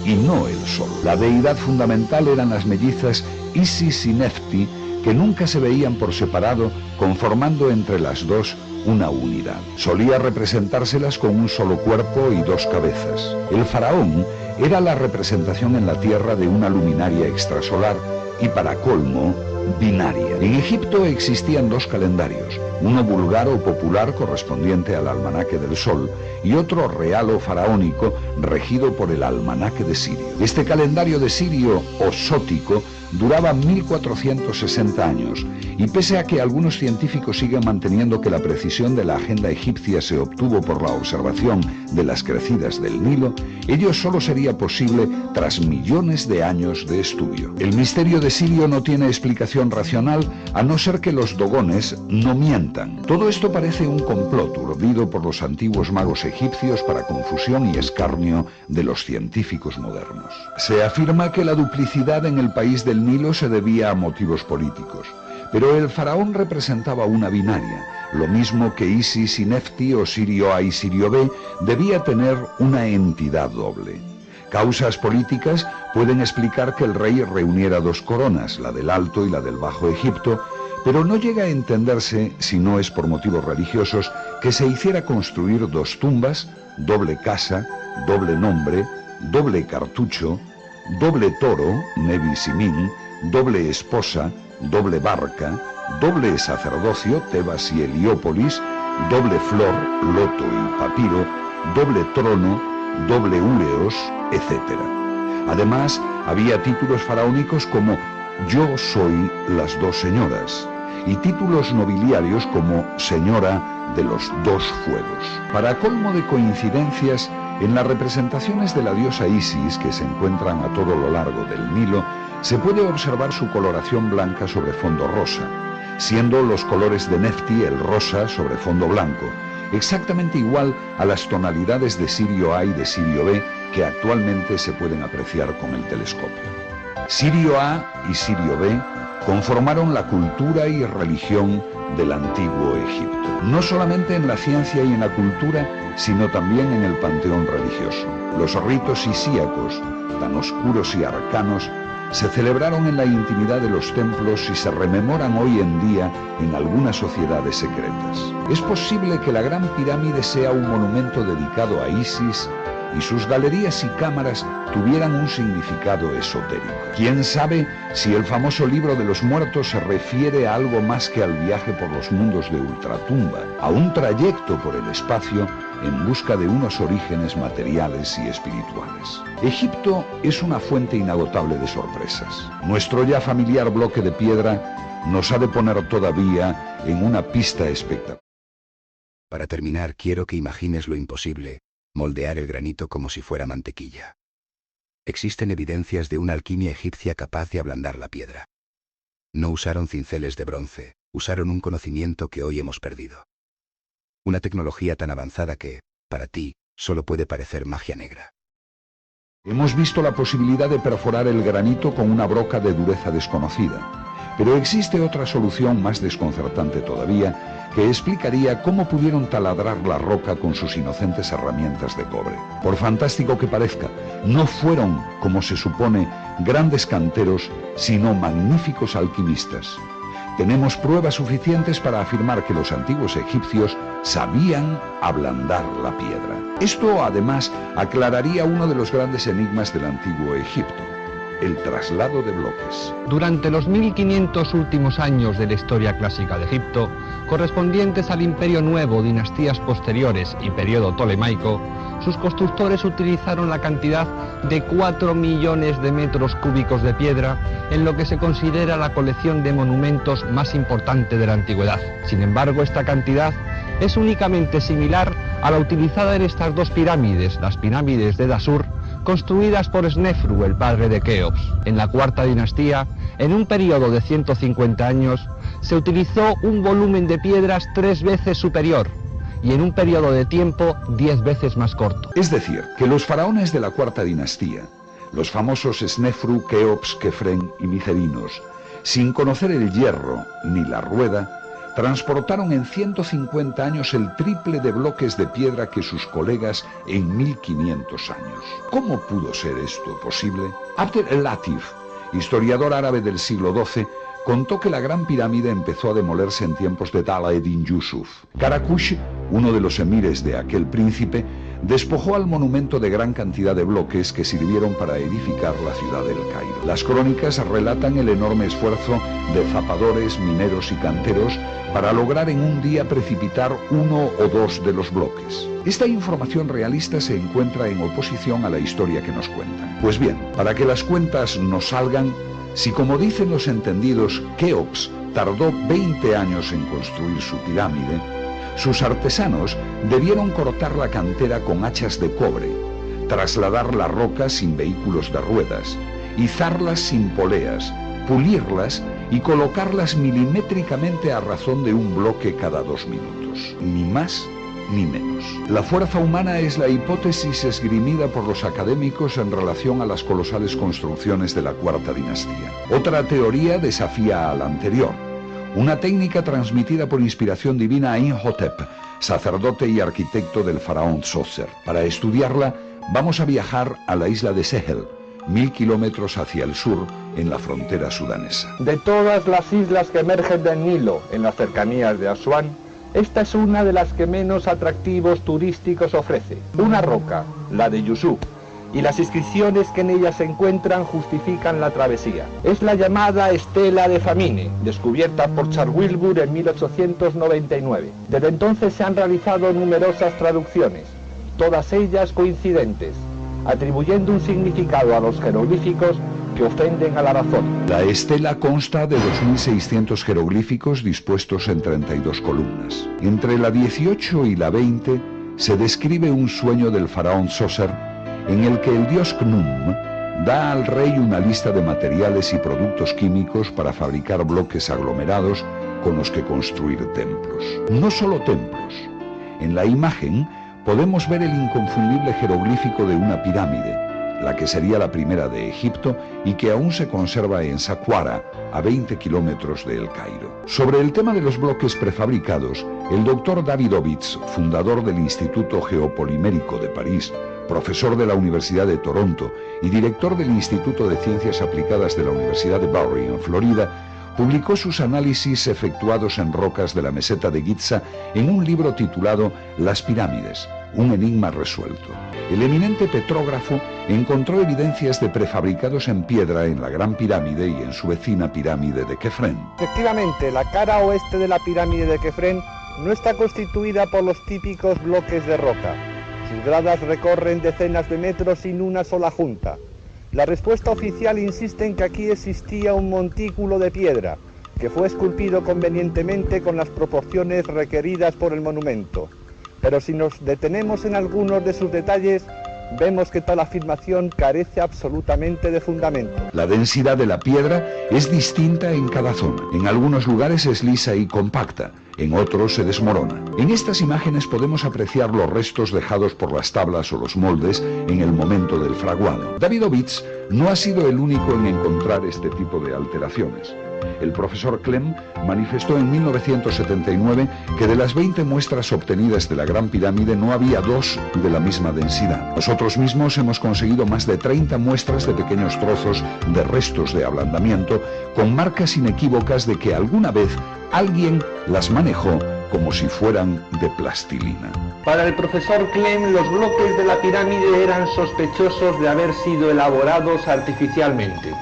y no el Sol. La deidad fundamental eran las mellizas Isis y Nefti, que nunca se veían por separado, conformando entre las dos una unidad. Solía representárselas con un solo cuerpo y 2 cabezas. El faraón era la representación en la tierra de una luminaria extrasolar y, para colmo, binaria. En Egipto existían 2 calendarios, uno vulgar o popular correspondiente al almanaque del Sol y otro real o faraónico regido por el almanaque de Sirio. Este calendario de Sirio o sótico duraba 1460 años, y pese a que algunos científicos siguen manteniendo que la precisión de la agenda egipcia se obtuvo por la observación de las crecidas del Nilo, ello solo sería posible tras millones de años de estudio. El misterio de Sirio no tiene explicación racional a no ser que los dogones no mientan. Todo esto parece un complot urdido por los antiguos magos egipcios para confusión y escarnio de los científicos modernos. Se afirma que la duplicidad en el país del Nilo se debía a motivos políticos, pero el faraón representaba una binaria, lo mismo que Isis y Nefti o Sirio A y Sirio B debía tener una entidad doble. Causas políticas pueden explicar que el rey reuniera dos coronas, la del Alto y la del Bajo Egipto, pero no llega a entenderse, si no es por motivos religiosos, que se hiciera construir dos tumbas, doble casa, doble nombre, doble cartucho, doble toro, Nebi Simin, doble esposa, doble barca, doble sacerdocio, Tebas y Heliópolis, doble flor, loto y papiro, doble trono, doble úleos, etc. Además, había títulos faraónicos como Yo soy las dos señoras, y títulos nobiliarios como Señora de los dos fuegos. Para colmo de coincidencias, en las representaciones de la diosa Isis, que se encuentran a todo lo largo del Nilo, se puede observar su coloración blanca sobre fondo rosa, siendo los colores de Nefti el rosa sobre fondo blanco, exactamente igual a las tonalidades de Sirio A y de Sirio B que actualmente se pueden apreciar con el telescopio. Sirio A y Sirio B conformaron la cultura y religión del antiguo Egipto, no solamente en la ciencia y en la cultura, sino también en el panteón religioso. Los ritos isíacos, tan oscuros y arcanos, se celebraron en la intimidad de los templos y se rememoran hoy en día en algunas sociedades secretas. Es posible que la Gran Pirámide sea un monumento dedicado a Isis y sus galerías y cámaras tuvieran un significado esotérico. ¿Quién sabe si el famoso libro de los muertos se refiere a algo más que al viaje por los mundos de ultratumba, a un trayecto por el espacio en busca de unos orígenes materiales y espirituales? Egipto es una fuente inagotable de sorpresas. Nuestro ya familiar bloque de piedra nos ha de poner todavía en una pista espectacular. Para terminar, quiero que imagines lo imposible: moldear el granito como si fuera mantequilla. Existen evidencias de una alquimia egipcia capaz de ablandar la piedra. No usaron cinceles de bronce, usaron un conocimiento que hoy hemos perdido. Una tecnología tan avanzada que, para ti, solo puede parecer magia negra. Hemos visto la posibilidad de perforar el granito con una broca de dureza desconocida, pero existe otra solución más desconcertante todavía, que explicaría cómo pudieron taladrar la roca con sus inocentes herramientas de cobre. Por fantástico que parezca, no fueron, como se supone, grandes canteros, sino magníficos alquimistas. Tenemos pruebas suficientes para afirmar que los antiguos egipcios sabían ablandar la piedra. Esto, además, aclararía uno de los grandes enigmas del antiguo Egipto: el traslado de bloques. Durante los 1500 últimos años de la historia clásica de Egipto, correspondientes al Imperio Nuevo, dinastías posteriores y periodo tolemaico, sus constructores utilizaron la cantidad de 4 millones de metros cúbicos de piedra en lo que se considera la colección de monumentos más importante de la antigüedad. Sin embargo, esta cantidad es únicamente similar a la utilizada en estas dos pirámides, las pirámides de Dashur, construidas por Snefru, el padre de Keops. En la cuarta dinastía, en un periodo de 150 años, se utilizó un volumen de piedras 3 veces superior, y en un periodo de tiempo 10 veces más corto. Es decir, que los faraones de la cuarta dinastía, los famosos Snefru, Keops, Kefren y Micerinos, sin conocer el hierro ni la rueda, transportaron en 150 años el triple de bloques de piedra que sus colegas en 1500 años. ¿Cómo pudo ser esto posible? Abd el-Latif, historiador árabe del siglo XII, contó que la Gran Pirámide empezó a demolerse en tiempos de Tala ed-Din Yusuf. Karakush, uno de los emires de aquel príncipe, despojó al monumento de gran cantidad de bloques que sirvieron para edificar la ciudad del Cairo. Las crónicas relatan el enorme esfuerzo de zapadores, mineros y canteros para lograr en un día precipitar 1 o 2 de los bloques. Esta información realista se encuentra en oposición a la historia que nos cuentan. Pues bien, para que las cuentas no salgan, Si, como dicen los entendidos, Keops tardó 20 años en construir su pirámide, sus artesanos debieron cortar la cantera con hachas de cobre, trasladar la roca sin vehículos de ruedas, izarlas sin poleas, pulirlas y colocarlas milimétricamente a razón de un bloque cada 2 minutos, ni más ni menos. La fuerza humana es la hipótesis esgrimida por los académicos en relación a las colosales construcciones de la Cuarta Dinastía. Otra teoría desafía a la anterior, una técnica transmitida por inspiración divina a Imhotep, sacerdote y arquitecto del faraón Djoser. Para estudiarla, vamos a viajar a la isla de Sehel, 1000 kilómetros hacia el sur, en la frontera sudanesa. De todas las islas que emergen del Nilo en las cercanías de Asuán, esta es una de las que menos atractivos turísticos ofrece. Una roca, la de Yusuf, y las inscripciones que en ella se encuentran justifican la travesía. Es la llamada Estela de Famine, descubierta por Charles Wilbur en 1899. Desde entonces se han realizado numerosas traducciones, todas ellas coincidentes, atribuyendo un significado a los jeroglíficos que ofenden a la razón. La estela consta de 2.600 jeroglíficos dispuestos en 32 columnas. Entre la 18 y la 20 se describe un sueño del faraón Djoser en el que el dios Khnum da al rey una lista de materiales y productos químicos para fabricar bloques aglomerados con los que construir templos. No solo templos. En la imagen podemos ver el inconfundible jeroglífico de una pirámide, la que sería la primera de Egipto y que aún se conserva en Saqqara, a 20 kilómetros de El Cairo. Sobre el tema de los bloques prefabricados, el doctor Davidovich, fundador del Instituto Geopolimérico de París, profesor de la Universidad de Toronto y director del Instituto de Ciencias Aplicadas de la Universidad de Bowery, en Florida, publicó sus análisis efectuados en rocas de la meseta de Giza en un libro titulado Las pirámides, un enigma resuelto. El eminente petrógrafo encontró evidencias de prefabricados en piedra en la Gran Pirámide y en su vecina pirámide de Kefren. Efectivamente, la cara oeste de la pirámide de Kefren no está constituida por los típicos bloques de roca. Sus gradas recorren decenas de metros sin una sola junta. La respuesta oficial insiste en que aquí existía un montículo de piedra, que fue esculpido convenientemente con las proporciones requeridas por el monumento. Pero si nos detenemos en algunos de sus detalles, vemos que tal afirmación carece absolutamente de fundamento. La densidad de la piedra es distinta en cada zona. En algunos lugares es lisa y compacta, en otros se desmorona. En estas imágenes podemos apreciar los restos dejados por las tablas o los moldes en el momento del fraguado. Davidovich no ha sido el único en encontrar este tipo de alteraciones. El profesor Clem manifestó en 1979 que de las 20 muestras obtenidas de la Gran Pirámide no había 2 de la misma densidad. Nosotros mismos hemos conseguido más de 30 muestras de pequeños trozos de restos de ablandamiento con marcas inequívocas de que alguna vez alguien las manejó como si fueran de plastilina. Para el profesor Clem, los bloques de la pirámide eran sospechosos de haber sido elaborados artificialmente.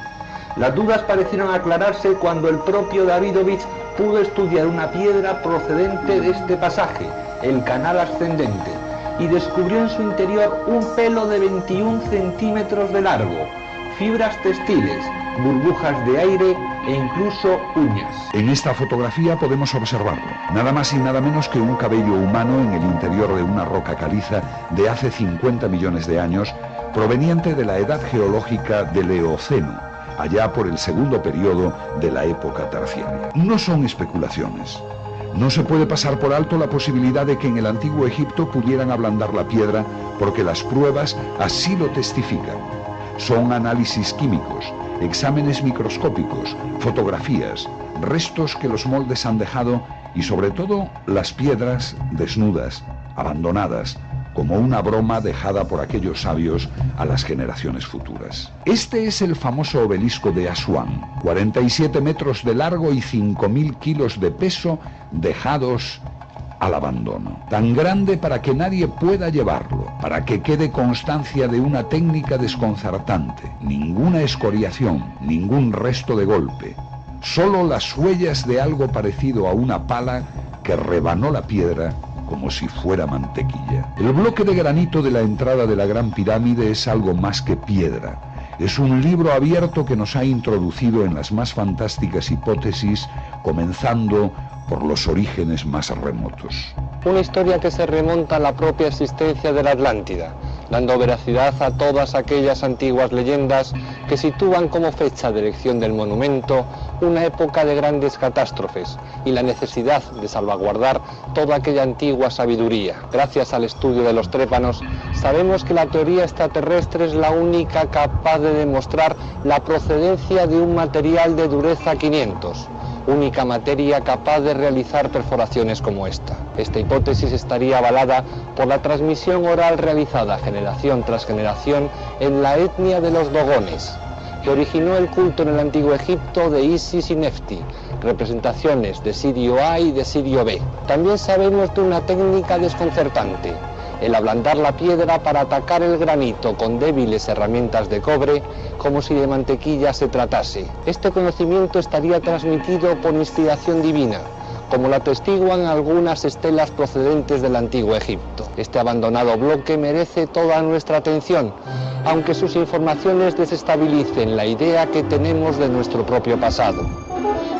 Las dudas parecieron aclararse cuando el propio Davidovich pudo estudiar una piedra procedente de este pasaje, el canal ascendente, y descubrió en su interior un pelo de 21 centímetros de largo, fibras textiles, burbujas de aire e incluso uñas. En esta fotografía podemos observarlo, nada más y nada menos que un cabello humano en el interior de una roca caliza de hace 50 millones de años, proveniente de la edad geológica del Eoceno, allá por el segundo periodo de la época terciaria. No son especulaciones. No se puede pasar por alto la posibilidad de que en el antiguo Egipto pudieran ablandar la piedra, porque las pruebas así lo testifican. Son análisis químicos, exámenes microscópicos, fotografías, restos que los moldes han dejado y sobre todo las piedras desnudas, abandonadas, como una broma dejada por aquellos sabios a las generaciones futuras. Este es el famoso obelisco de Asuán, 47 metros de largo y 5.000 kilos de peso dejados al abandono. Tan grande para que nadie pueda llevarlo, para que quede constancia de una técnica desconcertante, ninguna escoriación, ningún resto de golpe, solo las huellas de algo parecido a una pala que rebanó la piedra como si fuera mantequilla. El bloque de granito de la entrada de la Gran Pirámide es algo más que piedra. Es un libro abierto que nos ha introducido en las más fantásticas hipótesis, comenzando por los orígenes más remotos. Una historia que se remonta a la propia existencia de la Atlántida, dando veracidad a todas aquellas antiguas leyendas que sitúan como fecha de erección del monumento una época de grandes catástrofes y la necesidad de salvaguardar toda aquella antigua sabiduría. Gracias al estudio de los trépanos, sabemos que la teoría extraterrestre es la única capaz de demostrar la procedencia de un material de dureza 500. Única materia capaz de realizar perforaciones como esta. Esta hipótesis estaría avalada por la transmisión oral realizada generación tras generación en la etnia de los dogones, que originó el culto en el antiguo Egipto de Isis y Nefti, representaciones de Sirio A y de Sirio B. También sabemos de una técnica desconcertante, el ablandar la piedra para atacar el granito con débiles herramientas de cobre, como si de mantequilla se tratase. Este conocimiento estaría transmitido por inspiración divina, como lo atestiguan algunas estelas procedentes del antiguo Egipto. Este abandonado bloque merece toda nuestra atención, aunque sus informaciones desestabilicen la idea que tenemos de nuestro propio pasado.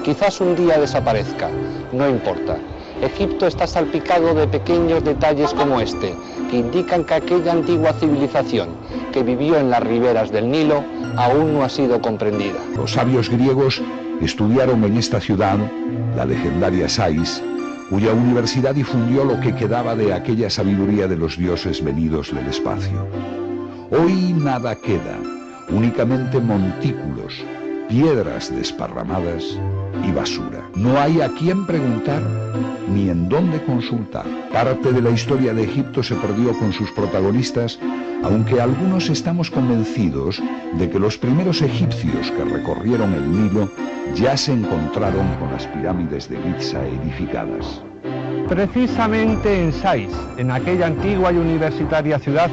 Quizás un día desaparezca, no importa. Egipto está salpicado de pequeños detalles como este, que indican que aquella antigua civilización que vivió en las riberas del Nilo aún no ha sido comprendida. Los sabios griegos estudiaron en esta ciudad la legendaria Sais, cuya universidad difundió lo que quedaba de aquella sabiduría de los dioses venidos del espacio. Hoy nada queda, únicamente montículos, piedras desparramadas y basura. No hay a quién preguntar ni en dónde consultar. Parte de la historia de Egipto se perdió con sus protagonistas, aunque algunos estamos convencidos de que los primeros egipcios que recorrieron el Nilo ya se encontraron con las pirámides de Giza edificadas. Precisamente en Sais, en aquella antigua y universitaria ciudad,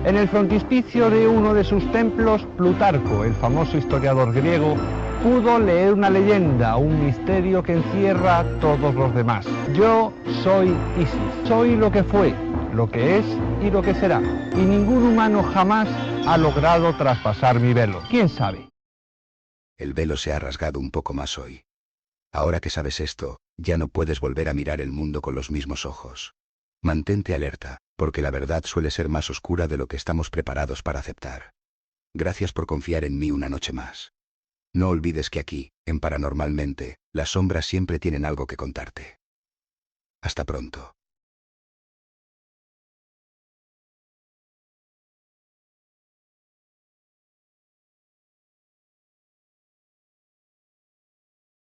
en el frontispicio de uno de sus templos, Plutarco, el famoso historiador griego, pudo leer una leyenda, un misterio que encierra a todos los demás. Yo soy Isis, soy lo que fue, lo que es y lo que será. Y ningún humano jamás ha logrado traspasar mi velo. ¿Quién sabe? El velo se ha rasgado un poco más hoy. Ahora que sabes esto, ya no puedes volver a mirar el mundo con los mismos ojos. Mantente alerta, porque la verdad suele ser más oscura de lo que estamos preparados para aceptar. Gracias por confiar en mí una noche más. No olvides que aquí, en Paranormalmente, las sombras siempre tienen algo que contarte. Hasta pronto.